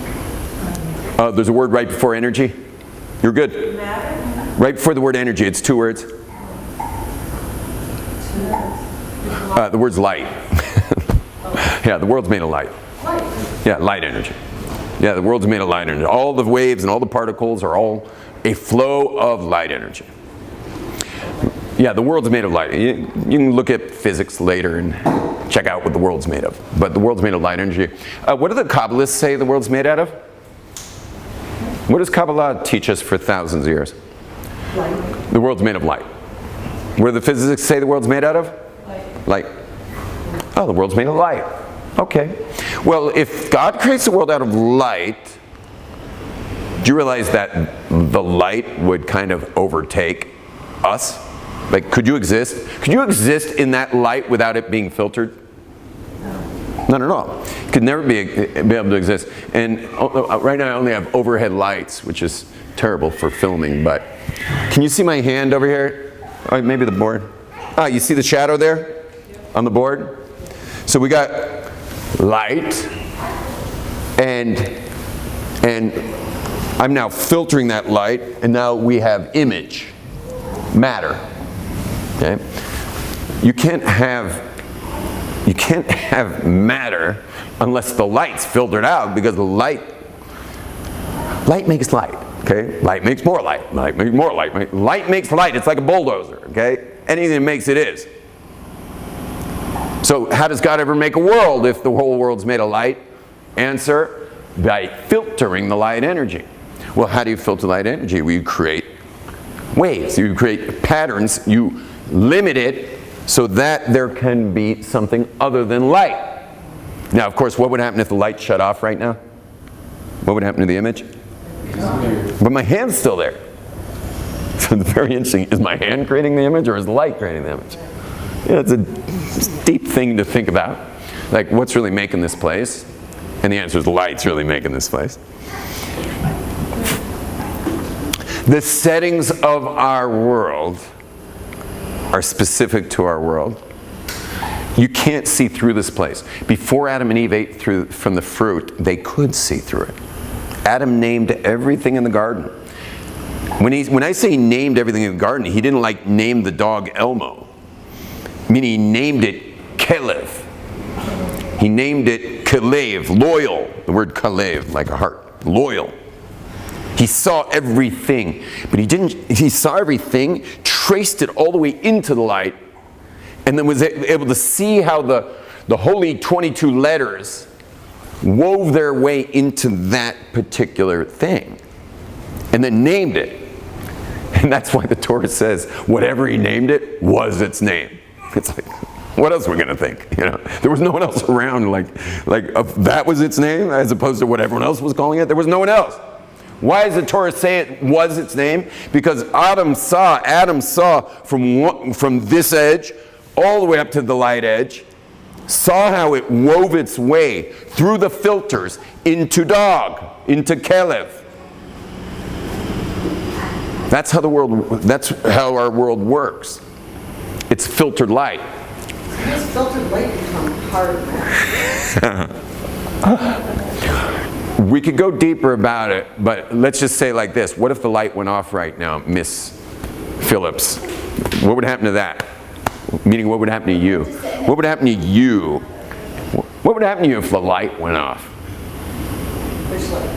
There's a word right before energy. You're good. Matter. Right before the word energy, it's two words. The word's light. Yeah, the world's made of light. Light. Yeah, light energy. Yeah, the world's made of light energy. All the waves and all the particles are all a flow of light energy. Yeah, the world's made of light. You can look at physics later and check out what the world's made of. But the world's made of light energy. What do the Kabbalists say the world's made out of? What does Kabbalah teach us for thousands of years? Light. The world's made of light. What do the physicists say the world's made out of? Light. Light. Oh, the world's made of light. Okay. Well, if God creates the world out of light, do you realize that the light would kind of overtake us? Could you exist? Could you exist in that light without it being filtered? No. Not at all. Could never be able to exist. And right now I only have overhead lights, which is terrible for filming, but can you see my hand over here? Oh, maybe the board. You see the shadow there on the board? So we got light, and I'm now filtering that light, and now we have image, matter. Okay? You can't have matter unless the light's filtered out, because the light makes light. Okay? Light makes more light. Light makes more light. Light makes light. It's like a bulldozer. Okay? Anything that makes it is. So how does God ever make a world if the whole world's made of light? Answer, by filtering the light energy. Well, how do you filter light energy? Well, you create waves. You create patterns. You limit it so that there can be something other than light. Now, of course, what would happen if the light shut off right now? What would happen to the image? But my hand's still there. So it's very interesting. Is my hand creating the image, or is the light creating the image? Yeah, it's a deep thing to think about. What's really making this place? And the answer is the light's really making this place. The settings of our world are specific to our world. You can't see through this place. Before Adam and Eve ate from the fruit, they could see through it. Adam named everything in the garden. When I say he named everything in the garden, he didn't name the dog Elmo. Meaning he named it Kelev. He named it Kalev, loyal. The word Kalev, like a heart, loyal. He He saw everything, but he saw everything, traced it all the way into the light, and then was able to see how the holy 22 letters wove their way into that particular thing, and then named it. And that's why the Torah says, whatever he named it was its name. It's like, what else are we going to think? You know, there was no one else around that was its name, as opposed to what everyone else was calling it. There was no one else. Why does the Torah say it was its name? Because Adam saw from this edge all the way up to the light edge, saw how it wove its way through the filters into dog, into Kelev. That's how our world works. It's filtered light. This filtered light becomes hard now. We could go deeper about it, but let's just say like this. What if the light went off right now, Miss Phillips? What would happen to that? Meaning, what would happen to you? What would happen to you? What would happen to you if the light went off? Which light?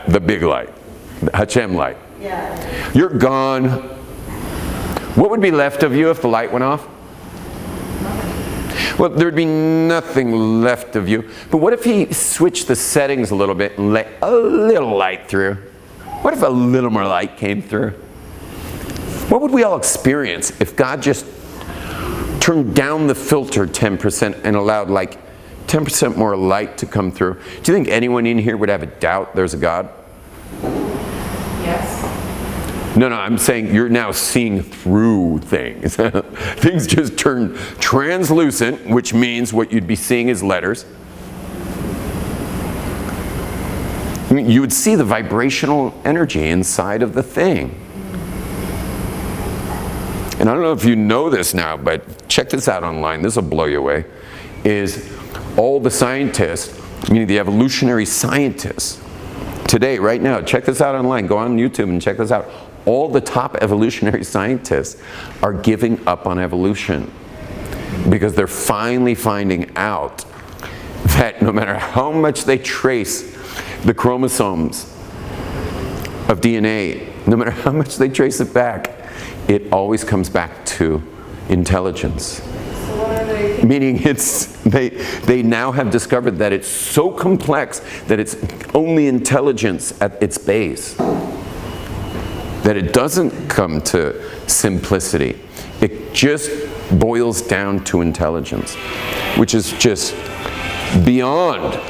The big light. The Hashem light. Yeah. You're gone. What would be left of you if the light went off? Well, there'd be nothing left of you. But what if he switched the settings a little bit and let a little light through? What if a little more light came through? What would we all experience if God just turned down the filter 10% and allowed 10% more light to come through? Do you think anyone in here would have a doubt there's a God? Yes. No, I'm saying you're now seeing through things. Things just turn translucent, which means what you'd be seeing is letters. I mean, you would see the vibrational energy inside of the thing. And I don't know if you know this now, but check this out online. This will blow you away. Is all the scientists, meaning the evolutionary scientists, today, right now, check this out online. Go on YouTube and check this out. All the top evolutionary scientists are giving up on evolution because they're finally finding out that no matter how much they trace the chromosomes of DNA, no matter how much they trace it back, it always comes back to intelligence. So what are they? Meaning they now have discovered that it's so complex that it's only intelligence at its base. That it doesn't come to simplicity. It just boils down to intelligence, which is just beyond.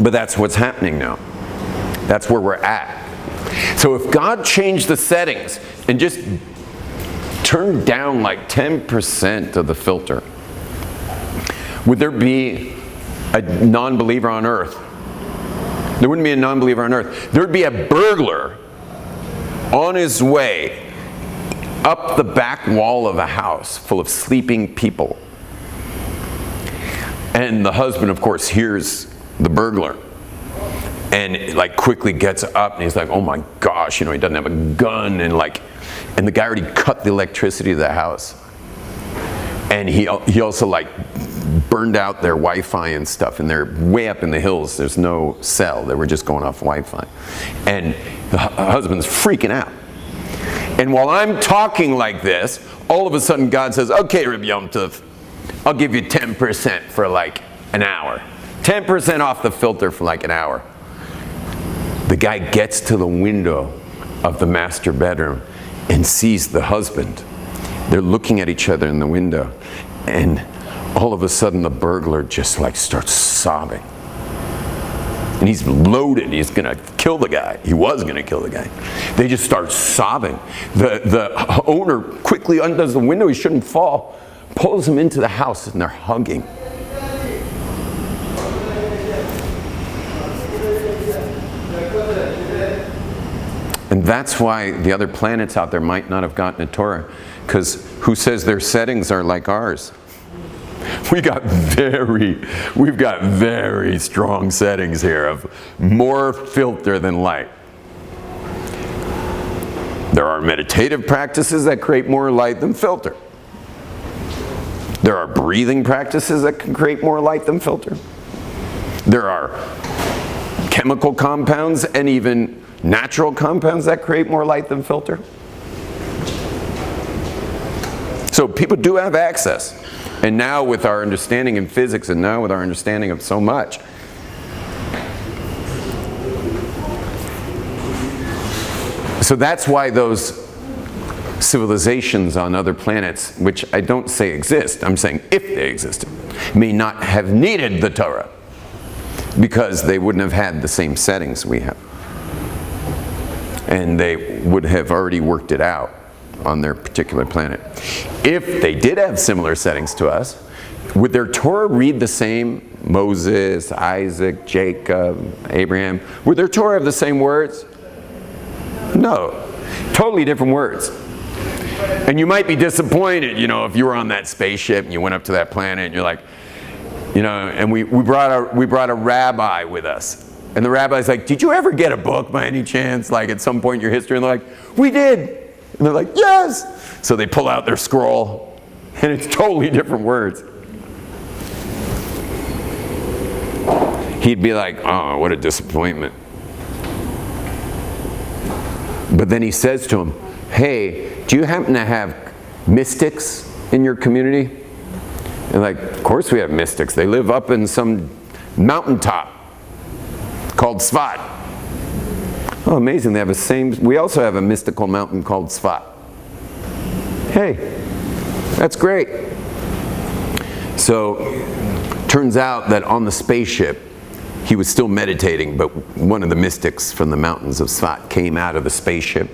But that's what's happening now. That's where we're at. So if God changed the settings and just turned down 10% of the filter, would there be a non-believer on earth? There wouldn't be a non-believer on earth. There'd be a burglar on his way up the back wall of a house full of sleeping people. And the husband, of course, hears the burglar and quickly gets up and he's like, oh my gosh, he doesn't have a gun, and the guy already cut the electricity to the house. And he also burned out their Wi-Fi and stuff, and they're way up in the hills. There's no cell. They were just going off Wi-Fi. And the husband's freaking out. And while I'm talking like this, all of a sudden God says, okay, Rabbi Yom Tov, I'll give you 10% for an hour. 10% off the filter for an hour. The guy gets to the window of the master bedroom and sees the husband. They're looking at each other in the window, and all of a sudden the burglar just starts sobbing. And he's loaded. He's going to kill the guy. He was going to kill the guy. They just start sobbing. The owner quickly undoes the window. He shouldn't fall. Pulls him into the house, and they're hugging. And that's why the other planets out there might not have gotten a Torah, because who says their settings are like ours? We've got very strong settings here of more filter than light. There are meditative practices that create more light than filter. There are breathing practices that can create more light than filter. There are chemical compounds and even natural compounds that create more light than filter. So people do have access. And now with our understanding in physics and now with our understanding of so much, so that's why those civilizations on other planets, which I don't say exist, I'm saying if they existed, may not have needed the Torah because they wouldn't have had the same settings we have. And they would have already worked it out on their particular planet. If they did have similar settings to us, would their Torah read the same? Moses, Isaac, Jacob, Abraham, would their Torah have the same words? No, totally different words. And you might be disappointed, you know, if you were on that spaceship and you went up to that planet and you're like, you know, and we brought a rabbi with us. And the rabbi's like, did you ever get a book by any chance, like at some point in your history? And they're like, we did. And they're like, yes. So they pull out their scroll and it's totally different words. He'd be like, oh, what a disappointment. But then he says to him, hey, do you happen to have mystics in your community? And like, of course we have mystics. They live up in some mountaintop called Tzfat. Oh, amazing. They have the same. We also have a mystical mountain called Tzfat. Hey, that's great. So, turns out that on the spaceship, he was still meditating, but one of the mystics from the mountains of Tzfat came out of the spaceship.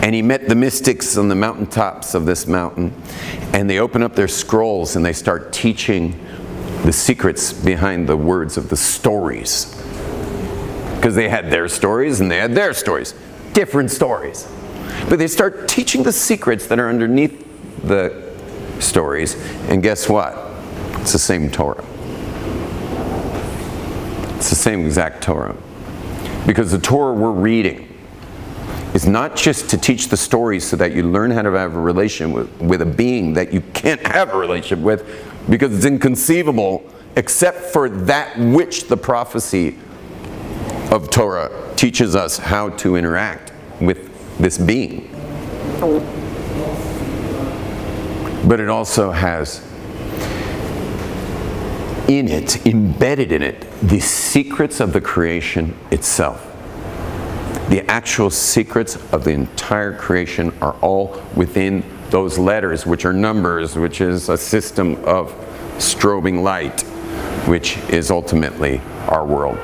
And he met the mystics on the mountaintops of this mountain. And they open up their scrolls and they start teaching the secrets behind the words of the stories. Because they had their stories and they had their stories. Different stories. But they start teaching the secrets that are underneath the stories. And guess what? It's the same Torah. It's the same exact Torah. Because the Torah we're reading is not just to teach the stories so that you learn how to have a relation with a being that you can't have a relationship with because it's inconceivable except for that which the prophecy of Torah teaches us how to interact with this being. But it also has in it, embedded in it, the secrets of the creation itself. The actual secrets of the entire creation are all within those letters, which are numbers, which is a system of strobing light, which is ultimately our world.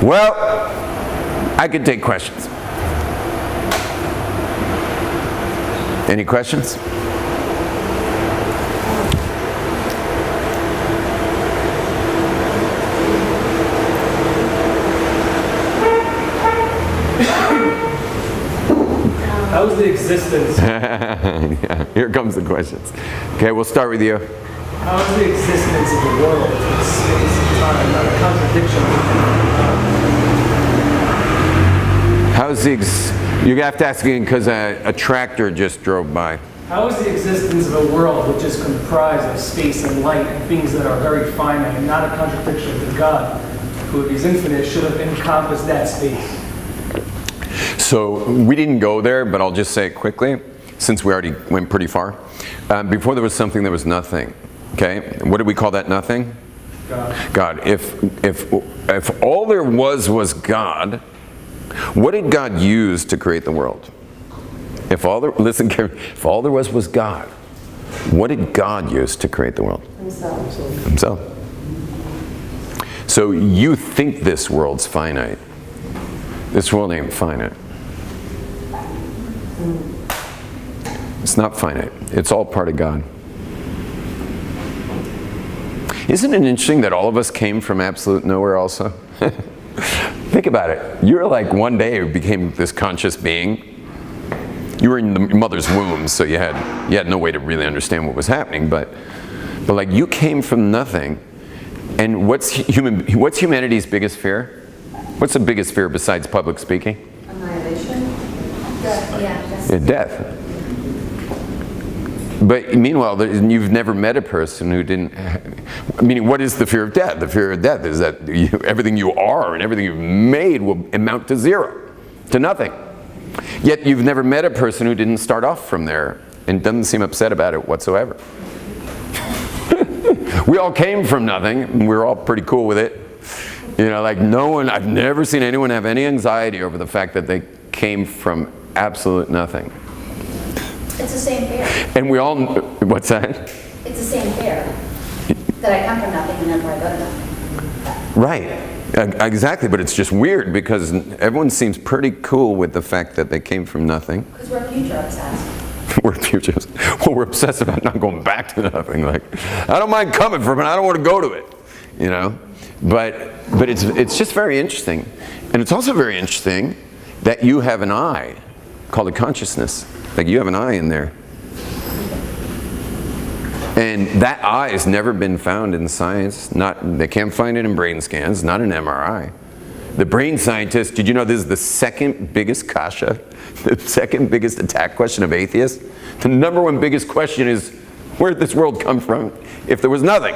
Well, I could take questions. Any questions? How is the existence? Yeah, here comes the questions. Okay, we'll start with you. How is the existence of the world in space and time not a contradiction? How's you have to ask again because a tractor just drove by. How is the existence of a world which is comprised of space and light and things that are very finite and not a contradiction to God, who is infinite, should have encompassed that space? So we didn't go there, but I'll just say it quickly, since we already went pretty far. Before there was something, there was nothing. Okay, what did we call that nothing? God. God. If all there was God, what did God use to create the world? Listen carefully. If all there was God, what did God use to create the world? Himself. So you think this world's finite. This world ain't finite. It's not finite. It's all part of God. Isn't it interesting that all of us came from absolute nowhere also? Think about it. You're like one day you became this conscious being. You were in the mother's womb, so you had no way to really understand what was happening, but like you came from nothing. And what's humanity's biggest fear? What's the biggest fear besides public speaking? Annihilation? Death. Yeah, Death. But meanwhile, you've never met a person who didn't. Meaning, what is the fear of death? The fear of death is that everything you are and everything you've made will amount to zero, to nothing. Yet you've never met a person who didn't start off from there and doesn't seem upset about it whatsoever. We all came from nothing, and we're all pretty cool with it. Like I've never seen anyone have any anxiety over the fact that they came from absolute nothing. It's the same fear. And we all, what's that? It's the same fear. That I come from nothing and therefore I go to nothing. Right. Exactly, but it's just weird because everyone seems pretty cool with the fact that they came from nothing. Because we're future obsessed. We're future. Well, we're obsessed about not going back to nothing. Like, I don't mind coming from it. I don't want to go to it. But it's just very interesting, and it's also very interesting that you have an eye called a consciousness. Like you have an eye in there, and that eye has never been found in science. They can't find it in brain scans. Not an MRI. The brain scientists, did you know this is the second biggest kasha, the second biggest attack question of atheists? The number one biggest question is, where did this world come from if there was nothing?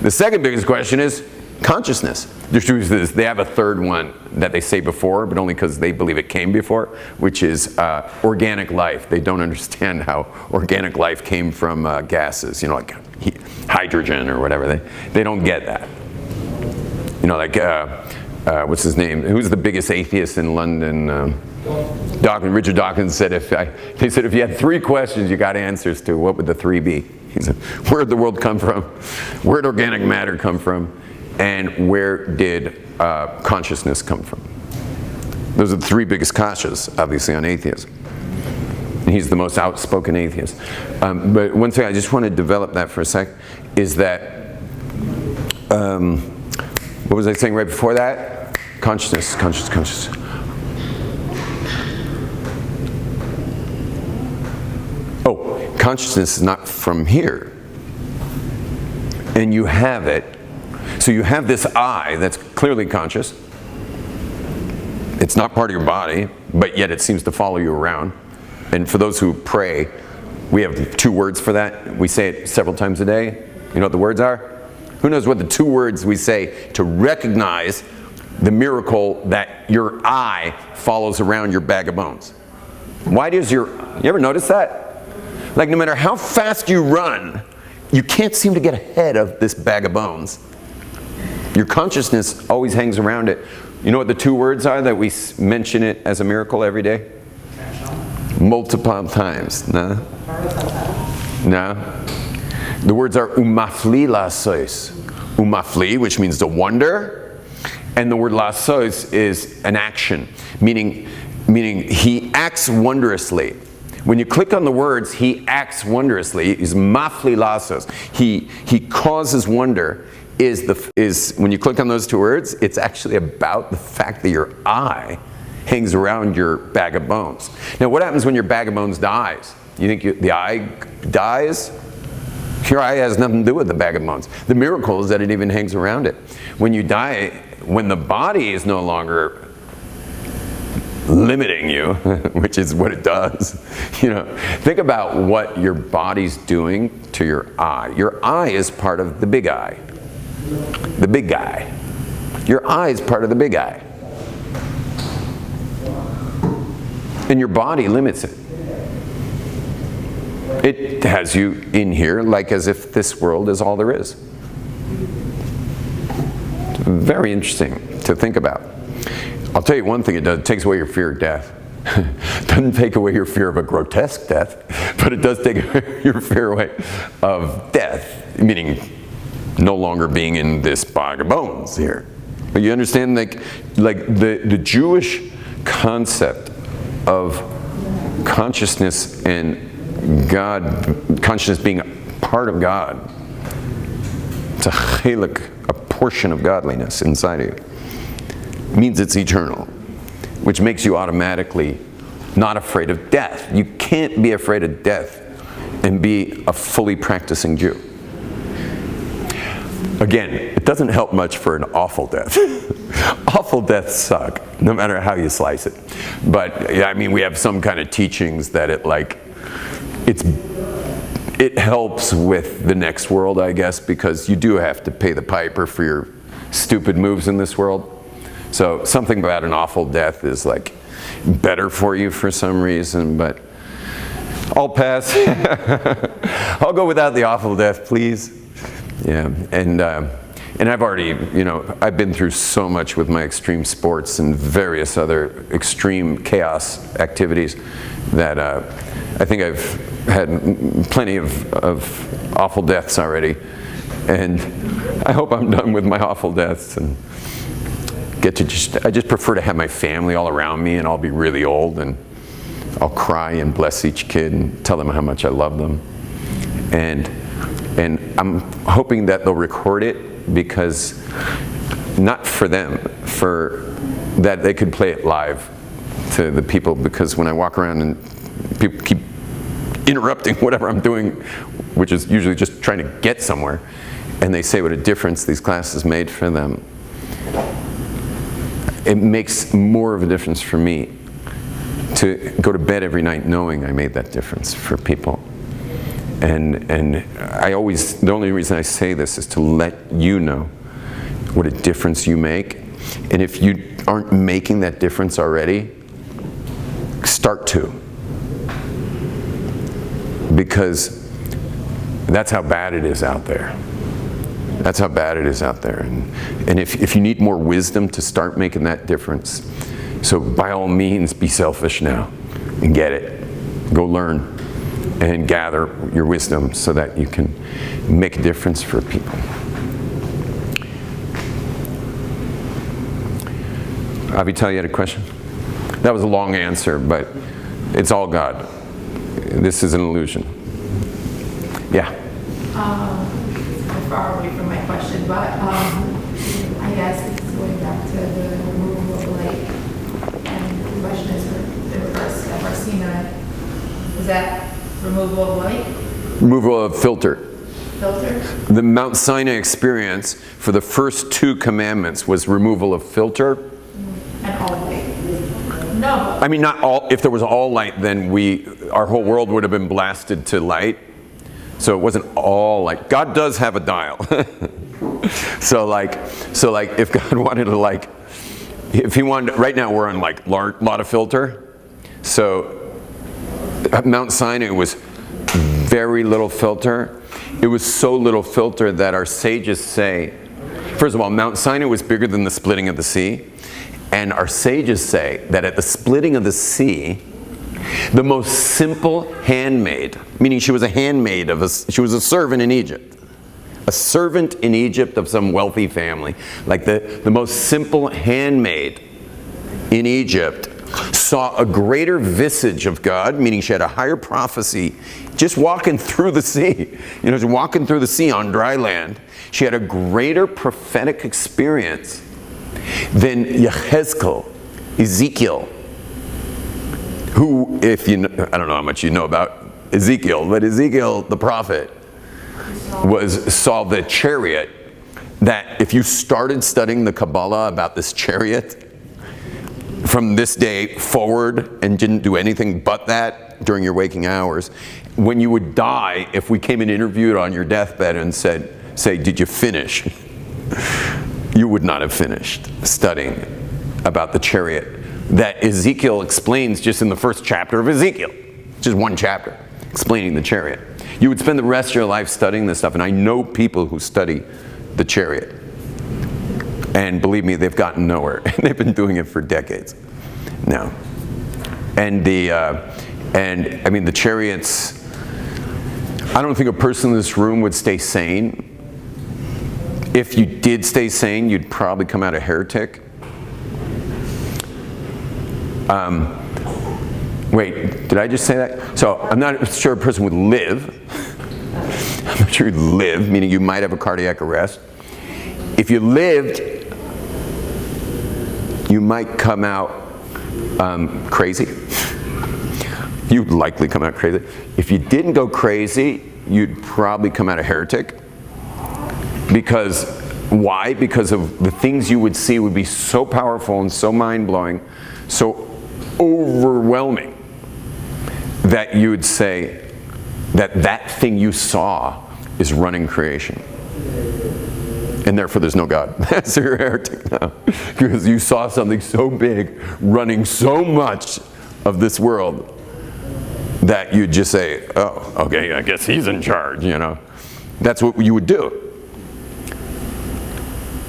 The second biggest question is consciousness. The truth is they have a third one that they say before, but only because they believe it came before, which is organic life. They don't understand how organic life came from gases, like hydrogen or whatever. They don't get that. What's his name? Who's the biggest atheist in London? Richard Dawkins said they said if you had three questions you got answers to, what would the three be? He said, where did the world come from? Where did organic matter come from? And where did consciousness come from? Those are the three biggest kashas, obviously, on atheism. And he's the most outspoken atheist. But one thing I just want to develop that for a sec is that, what was I saying right before that? Consciousness. Oh, consciousness is not from here. And you have it. So you have this I that's clearly conscious. It's not part of your body, but yet it seems to follow you around. And for those who pray, we have two words for that. We say it several times a day. You know what the words are? Who knows what the two words we say to recognize the miracle that your eye follows around your bag of bones? Why does you ever notice that? Like no matter how fast you run, you can't seem to get ahead of this bag of bones. Your consciousness always hangs around it. You know what the two words are that we mention it as a miracle every day? Multiple times. No? The words are umafli lasos. Umafli, which means to wonder, and the word lasos is an action, meaning he acts wondrously. When you click on the words, he acts wondrously. Is mafli lasos. He causes wonder. Is when you click on those two words, it's actually about the fact that your eye hangs around your bag of bones. Now, what happens when your bag of bones dies? You think the eye dies? Your eye has nothing to do with the bag of bones. The miracle is that it even hangs around it. When you die, when the body is no longer limiting you, which is what it does, think about what your body's doing to your eye. Your eye is part of the big eye. The big guy. Your eye is part of the big eye. And your body limits it. It has you in here like as if this world is all there is. Very interesting to think about. I'll tell you one thing it does. It takes away your fear of death. It doesn't take away your fear of a grotesque death, but it does take your fear away of death, meaning no longer being in this bag of bones here. But you understand, like the Jewish concept of consciousness and God, consciousness being a part of God. It's a chelik, a portion of godliness inside of you. It means it's eternal, which makes you automatically not afraid of death. You can't be afraid of death and be a fully practicing Jew. Again, it doesn't help much for an awful death. Awful deaths suck, no matter how you slice it. But we have some kind of teachings that it's it helps with the next world, I guess, because you do have to pay the piper for your stupid moves in this world. So something about an awful death is like better for you for some reason, but I'll pass. I'll go without the awful death, please. Yeah, and I've already, I've been through so much with my extreme sports and various other extreme chaos activities that I think I've had plenty of awful deaths already. And I hope I'm done with my awful deaths and I just prefer to have my family all around me, and I'll be really old and I'll cry and bless each kid and tell them how much I love them. And I'm hoping that they'll record it, because not for them, for that they could play it live to the people, because when I walk around and people keep interrupting whatever I'm doing, which is usually just trying to get somewhere, and they say what a difference these classes made for them, it makes more of a difference for me to go to bed every night knowing I made that difference for people. And the only reason I say this is to let you know what a difference you make. And if you aren't making that difference already, start to. Because that's how bad it is out there. That's how bad it is out there. And if you need more wisdom to start making that difference, so by all means, be selfish now and get it. Go learn and gather your wisdom so that you can make a difference for people. Avital, you had a question? That was a long answer, but it's all God. This is an illusion. Yeah? I'm far away from my question, but I guess it's going back to the removal of light. And the question is, in regards to Sinai, is that removal of light? Removal of filter. Filter? The Mount Sinai experience for the first 2 commandments was removal of filter. And all light? No. I mean, not all. If there was all light, then our whole world would have been blasted to light. So it wasn't all light. God does have a dial. so like, if God wanted to if He wanted, right now we're on lot of filter. So at Mount Sinai was very little filter. It was so little filter that our sages say, first of all, Mount Sinai was bigger than the splitting of the sea. And our sages say that at the splitting of the sea, the most simple handmaid, meaning she was a handmaid she was a servant in Egypt. A servant in Egypt of some wealthy family. Like the most simple handmaid in Egypt saw a greater visage of God, meaning she had a higher prophecy, just walking through the sea. Just walking through the sea on dry land. She had a greater prophetic experience than Ezekiel, who, I don't know how much you know about Ezekiel, but Ezekiel the prophet saw the chariot that if you started studying the Kabbalah about this chariot from this day forward and didn't do anything but that during your waking hours, when you would die, if we came and interviewed on your deathbed and say, did you finish? You would not have finished studying about the chariot that Ezekiel explains just in the first chapter of Ezekiel. Just one chapter explaining the chariot. You would spend the rest of your life studying this stuff, and I know people who study the chariot. And believe me, they've gotten nowhere. And they've been doing it for decades now. And the chariots, I don't think a person in this room would stay sane. If you did stay sane, you'd probably come out a heretic. Wait, did I just say that? So I'm not sure a person would live. I'm not sure you'd live, meaning you might have a cardiac arrest. If you lived, you might come out crazy. You'd likely come out crazy. If you didn't go crazy, you'd probably come out a heretic. Because, why? Because of the things you would see would be so powerful and so mind-blowing, so overwhelming, that you would say, that thing you saw is running creation. And therefore there's no God. That's your heretic now. Because you saw something so big running so much of this world that you'd just say, oh, okay, I guess he's in charge, you know. That's what you would do.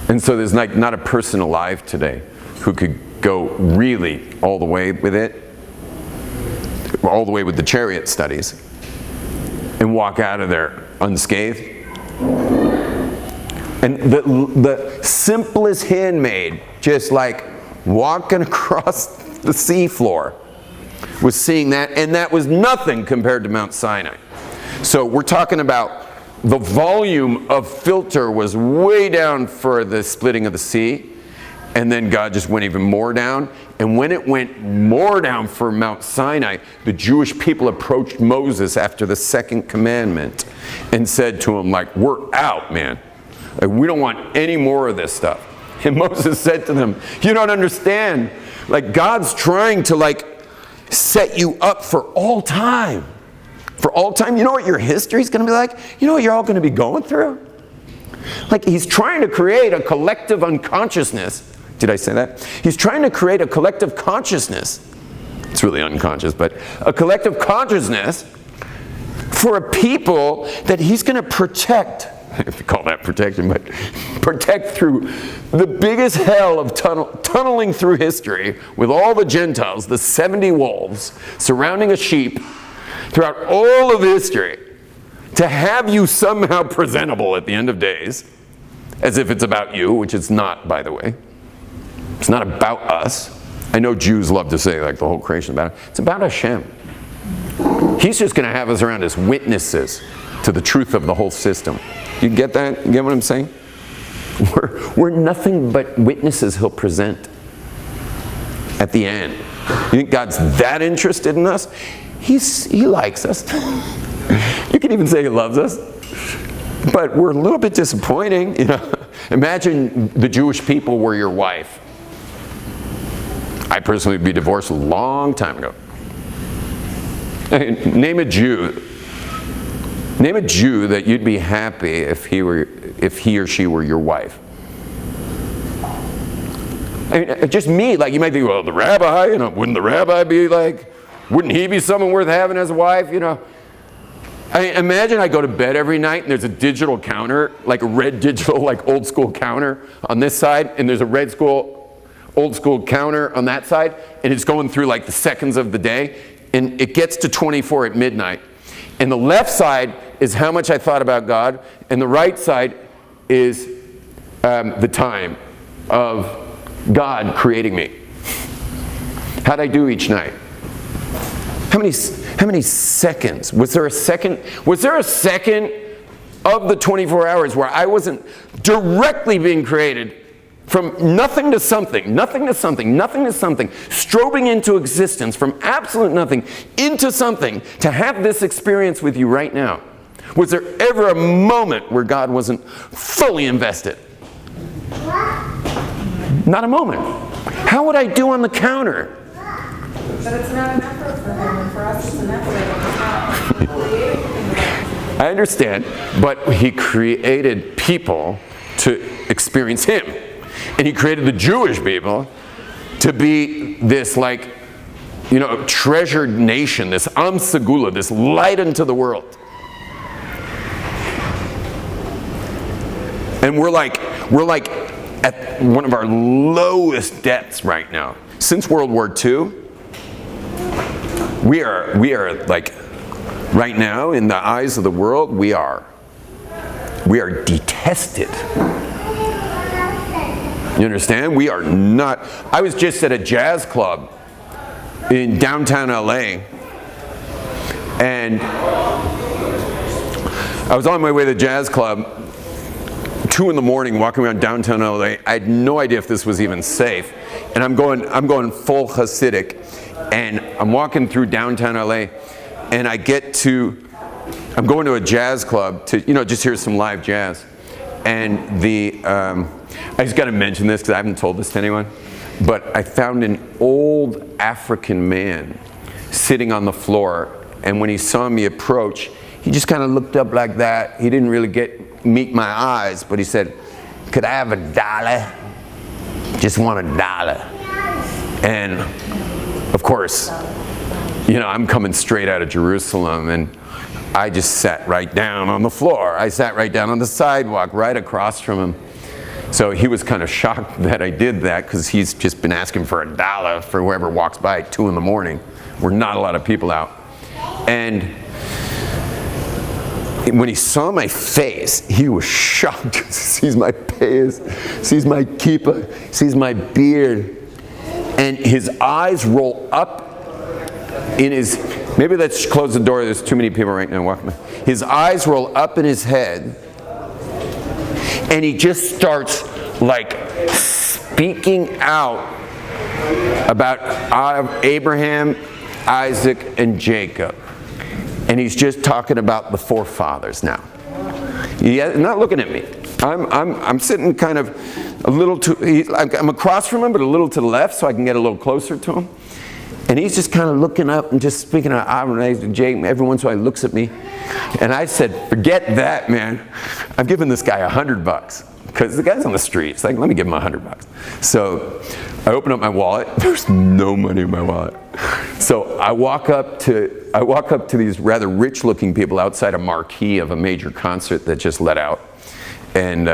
And so there's like not a person alive today who could go really all the way with it, all the way with the chariot studies, and walk out of there unscathed. And the simplest handmaid, just like walking across the seafloor, was seeing that, and that was nothing compared to Mount Sinai. So we're talking about the volume of filter was way down for the splitting of the sea, and then God just went even more down. And when it went more down for Mount Sinai, the Jewish people approached Moses after the second commandment and said to him, like, we're out, man. Like, we don't want any more of this stuff. And Moses said to them, you don't understand. Like, God's trying to, like, set you up for all time. For all time. You know what your history's going to be like? You know what you're all going to be going through? Like, he's trying to create a collective unconsciousness. Did I say that? He's trying to create a collective consciousness. It's really unconscious, but a collective consciousness for a people that he's going to protect. If you call that protection, but protect through the biggest hell of tunneling through history with all the Gentiles, the 70 wolves surrounding a sheep throughout all of history, to have you somehow presentable at the end of days, as if it's about you, which it's not, by the way. It's not about us. I know Jews love to say like the whole creation about it. It's about Hashem. He's just going to have us around as witnesses to the truth of the whole system. You get that? You get what I'm saying? We're nothing but witnesses he'll present at the end. You think God's that interested in us? He likes us. You can even say he loves us. But we're a little bit disappointing, you know. Imagine the Jewish people were your wife. I personally would be divorced a long time ago. Name a Jew. Name a Jew that you'd be happy if he or she were your wife. I mean, just me, like you might think, well, the rabbi, you know, wouldn't the rabbi be like, wouldn't he be someone worth having as a wife, you know? I mean, imagine I go to bed every night and there's a digital counter, like a red digital, like old school counter on this side, and there's a red old school counter on that side, and it's going through like the seconds of the day, and it gets to 24 at midnight. And the left side is how much I thought about God, and the right side is the time of God creating me. How'd I do each night? How many seconds? Was there a second of the 24 hours where I wasn't directly being created from nothing to something, nothing to something, nothing to something, strobing into existence from absolute nothing into something, to have this experience with you right now? Was there ever a moment where God wasn't fully invested? Not a moment. How would I do on the counter? But it's not an effort for him, and for us it's an effort. It's not creating. I understand, but he created people to experience him. And he created the Jewish people to be this, like, you know, treasured nation, this Am Segula, this light unto the world. And we're like at one of our lowest depths right now. Since World War II, we are like, right now, in the eyes of the world, we are detested. You understand? We are not. I was just at a jazz club in downtown LA, and I was on my way to the jazz club, 2 in the morning, walking around downtown LA. I had no idea if this was even safe, and I'm going full Hassidic, and I'm walking through downtown LA, and I'm going to a jazz club to, you know, just hear some live jazz, and I just got to mention this because I haven't told this to anyone, but I found an old African man sitting on the floor, and when he saw me approach, he just kind of looked up like that. He didn't really meet my eyes, but he said, "Could I have $1? Just want $1." And of course, you know, I'm coming straight out of Jerusalem, and I just sat right down on the floor. I sat right down on the sidewalk, right across from him. So he was kind of shocked that I did that, because he's just been asking for $1 for whoever walks by at 2 in the morning. We're not a lot of people out. And when he saw my face, he was shocked. He sees my payas, sees my kippah, sees my beard, and his eyes roll up in his, maybe let's close the door, there's too many people right now walking by. His eyes roll up in his head, and he just starts like speaking out about Abraham, Isaac, and Jacob. And he's just talking about the forefathers now. Not looking at me. I'm sitting kind of a little I'm across from him, but a little to the left, so I can get a little closer to him. And he's just kind of looking up and just speaking of Abraham, Jacob. Every once in a while he looks at me. And I said, "Forget that, man. I'm giving this guy $100. Because the guy's on the street. It's like, let me give him $100. So I open up my wallet. There's no money in my wallet. So I walk up to these rather rich-looking people outside a marquee of a major concert that just let out. And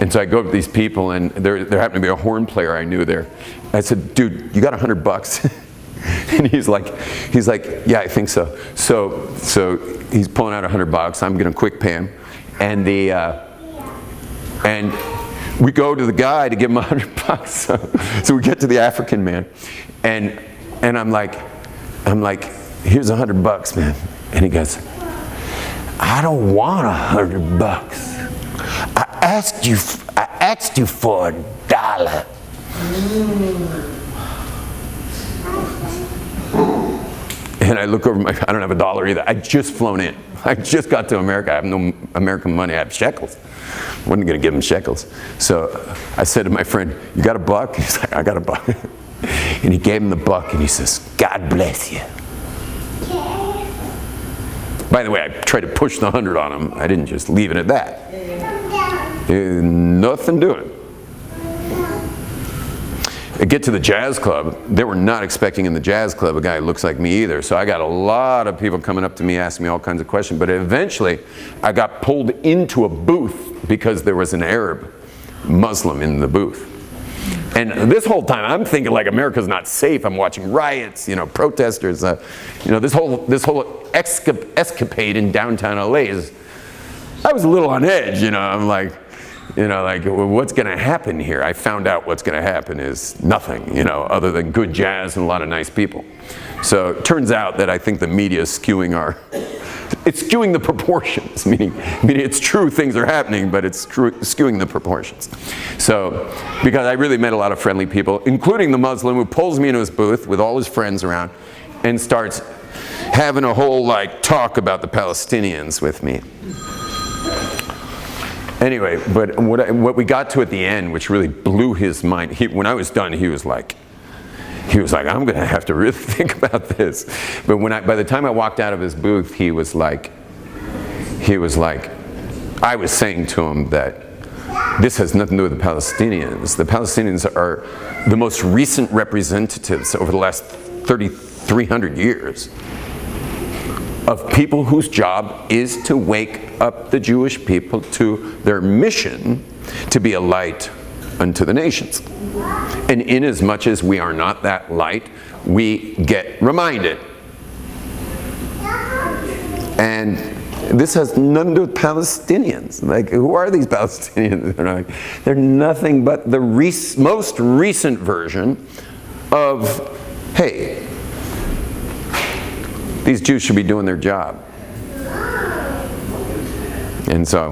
so I go up to these people, and there happened to be a horn player I knew there. I said, "Dude, you got $100?" And he's like, "Yeah, I think so." So he's pulling out $100. I'm gonna quick pay him, and and we go to the guy to give him $100. So we get to the African man, and I'm like, "Here's $100, man." And he goes, "I don't want $100. I asked you for $1. And I look over I don't have $1 either. I just flown in. I just got to America. I have no American money. I have shekels. Wasn't going to give him shekels. So I said to my friend, "You got $1?" He's like, "I got $1." And he gave him the $1, and he says, "God bless you." By the way, I tried to push the 100 on him. I didn't just leave it at that. Nothing doing. I get to the jazz club. They were not expecting in the jazz club a guy who looks like me either. So I got a lot of people coming up to me asking me all kinds of questions. But eventually, I got pulled into a booth because there was an Arab Muslim in the booth. And this whole time, I'm thinking like America's not safe. I'm watching riots, protesters. This whole escapade in downtown LA I was a little on edge. I'm like, what's going to happen here? I found out what's going to happen is nothing, other than good jazz and a lot of nice people. So it turns out that I think the media is skewing the proportions, meaning it's true things are happening, but it's skewing the proportions. So, because I really met a lot of friendly people, including the Muslim who pulls me into his booth with all his friends around and starts having a whole talk about the Palestinians with me. Anyway, but what we got to at the end, which really blew his mind, when I was done, he was like, "I'm going to have to really think about this." But by the time I walked out of his booth, he was like, I was saying to him that this has nothing to do with the Palestinians. The Palestinians are the most recent representatives over the last 300 years of people whose job is to wake up the Jewish people to their mission to be a light unto the nations. And inasmuch as we are not that light, we get reminded. And this has nothing to do with Palestinians. Who are these Palestinians? They're nothing but the most recent version of, hey, these Jews should be doing their job. And so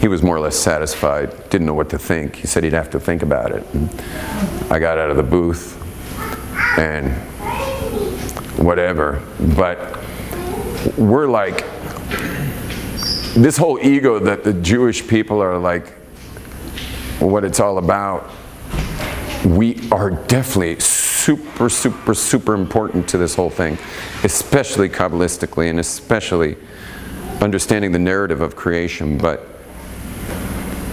he was more or less satisfied, didn't know what to think. He said he'd have to think about it. And I got out of the booth and whatever. But we're like, this whole ego that the Jewish people are what it's all about, we are definitely super, super, super important to this whole thing, especially Kabbalistically and especially understanding the narrative of creation, but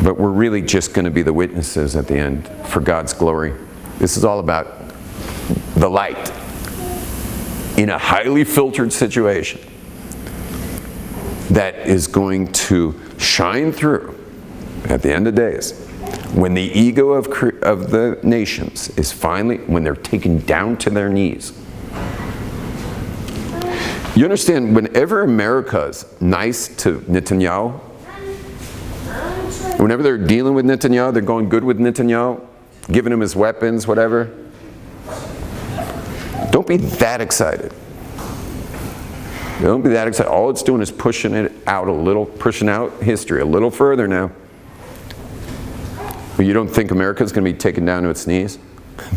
we're really just going to be the witnesses at the end for God's glory. This is all about the light in a highly filtered situation that is going to shine through at the end of days, when the ego of the nations is finally, when they're taken down to their knees. You understand, whenever America's nice to Netanyahu, whenever they're dealing with Netanyahu, they're going good with Netanyahu, giving him his weapons, whatever, don't be that excited. Don't be that excited. All it's doing is pushing it out a little, pushing out history a little further now. But you don't think America's going to be taken down to its knees?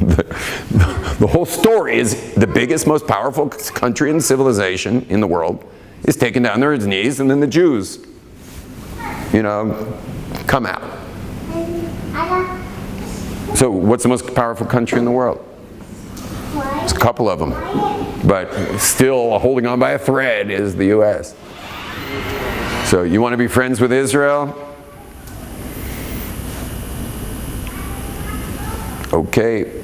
The whole story is the biggest, most powerful country in civilization in the world is taken down to its knees, and then the Jews, come out. So what's the most powerful country in the world? There's a couple of them, but still holding on by a thread is the U.S. So you want to be friends with Israel? Okay,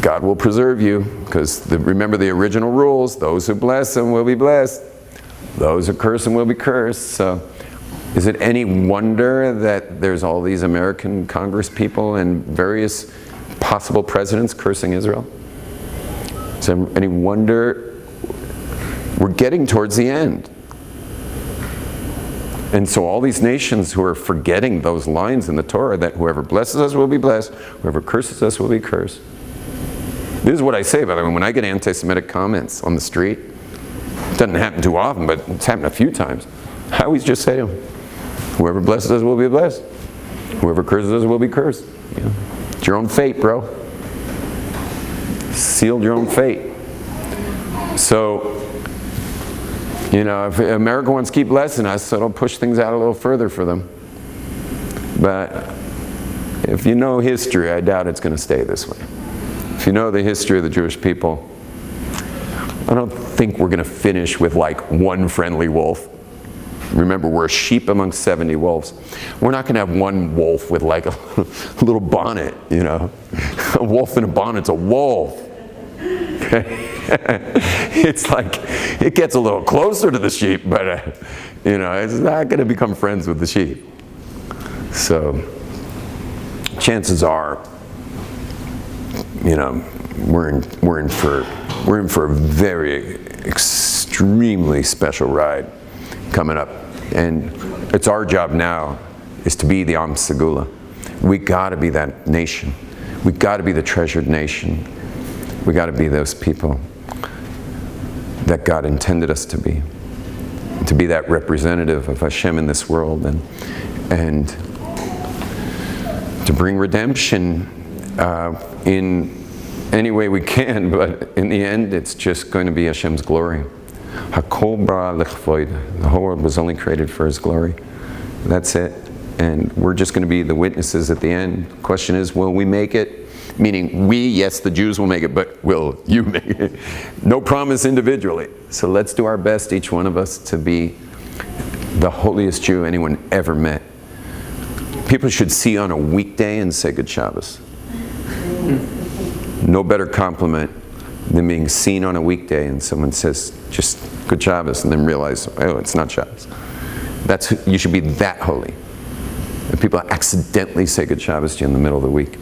God will preserve you, because remember the original rules: those who bless him will be blessed, those who curse him will be cursed. So is it any wonder that there's all these American Congress people and various possible presidents cursing Israel? Is there any wonder? We're getting towards the end. And so all these nations who are forgetting those lines in the Torah, that whoever blesses us will be blessed, whoever curses us will be cursed. This is what I say, by the way, when I get anti-Semitic comments on the street. It doesn't happen too often, but it's happened a few times. I always just say to them, whoever blesses us will be blessed, whoever curses us will be cursed. It's your own fate, bro. Sealed your own fate. So, if America wants to keep blessing us, so it'll push things out a little further for them. But if you know history, I doubt it's going to stay this way. If you know the history of the Jewish people, I don't think we're going to finish with like one friendly wolf. Remember, we're a sheep among 70 wolves. We're not going to have one wolf with like a little bonnet, A wolf in a bonnet's a wolf. Okay? It's like, it gets a little closer to the sheep, but, it's not going to become friends with the sheep. So, chances are, we're in for a very extremely special ride coming up. And it's our job now is to be the Am Segula. We got to be that nation. We got to be the treasured nation. We got to be those people that God intended us to be that representative of Hashem in this world, and to bring redemption in any way we can. But in the end, it's just going to be Hashem's glory. Hakol bara l'chvoid. The whole world was only created for His glory. That's it. And we're just going to be the witnesses at the end. The question is, will we make it? Meaning we, yes, the Jews will make it, but will you make it? No promise individually. So let's do our best, each one of us, to be the holiest Jew anyone ever met. People should see on a weekday and say, Good Shabbos. No better compliment than being seen on a weekday and someone says, just Good Shabbos, and then realize, oh, it's not Shabbos. You should be that holy. And people accidentally say Good Shabbos to you in the middle of the week.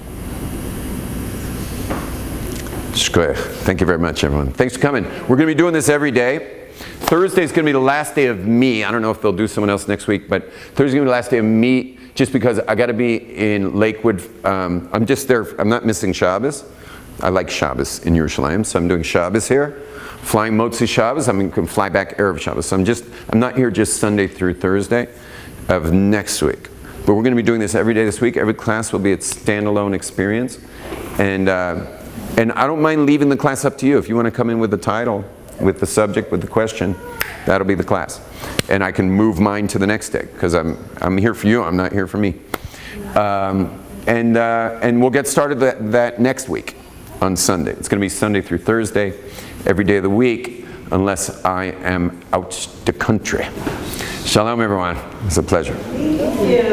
Shkoyach. Thank you very much, everyone. Thanks for coming. We're going to be doing this every day. Thursday's going to be the last day of me. I don't know if they'll do someone else next week, but Thursday's going to be the last day of me, just because I got to be in Lakewood. I'm just there. I'm not missing Shabbos. I like Shabbos in Yerushalayim, so I'm doing Shabbos here. Flying Motzi Shabbos. I'm going to fly back Erev Shabbos. So I'm not here just Sunday through Thursday of next week. But we're going to be doing this every day this week. Every class will be its standalone experience. And I don't mind leaving the class up to you. If you want to come in with the title, with the subject, with the question, that'll be the class. And I can move mine to the next day, because I'm here for you, I'm not here for me. And we'll get started that next week on Sunday. It's going to be Sunday through Thursday, every day of the week, unless I am out the country. Shalom, everyone. It's a pleasure. Thank you.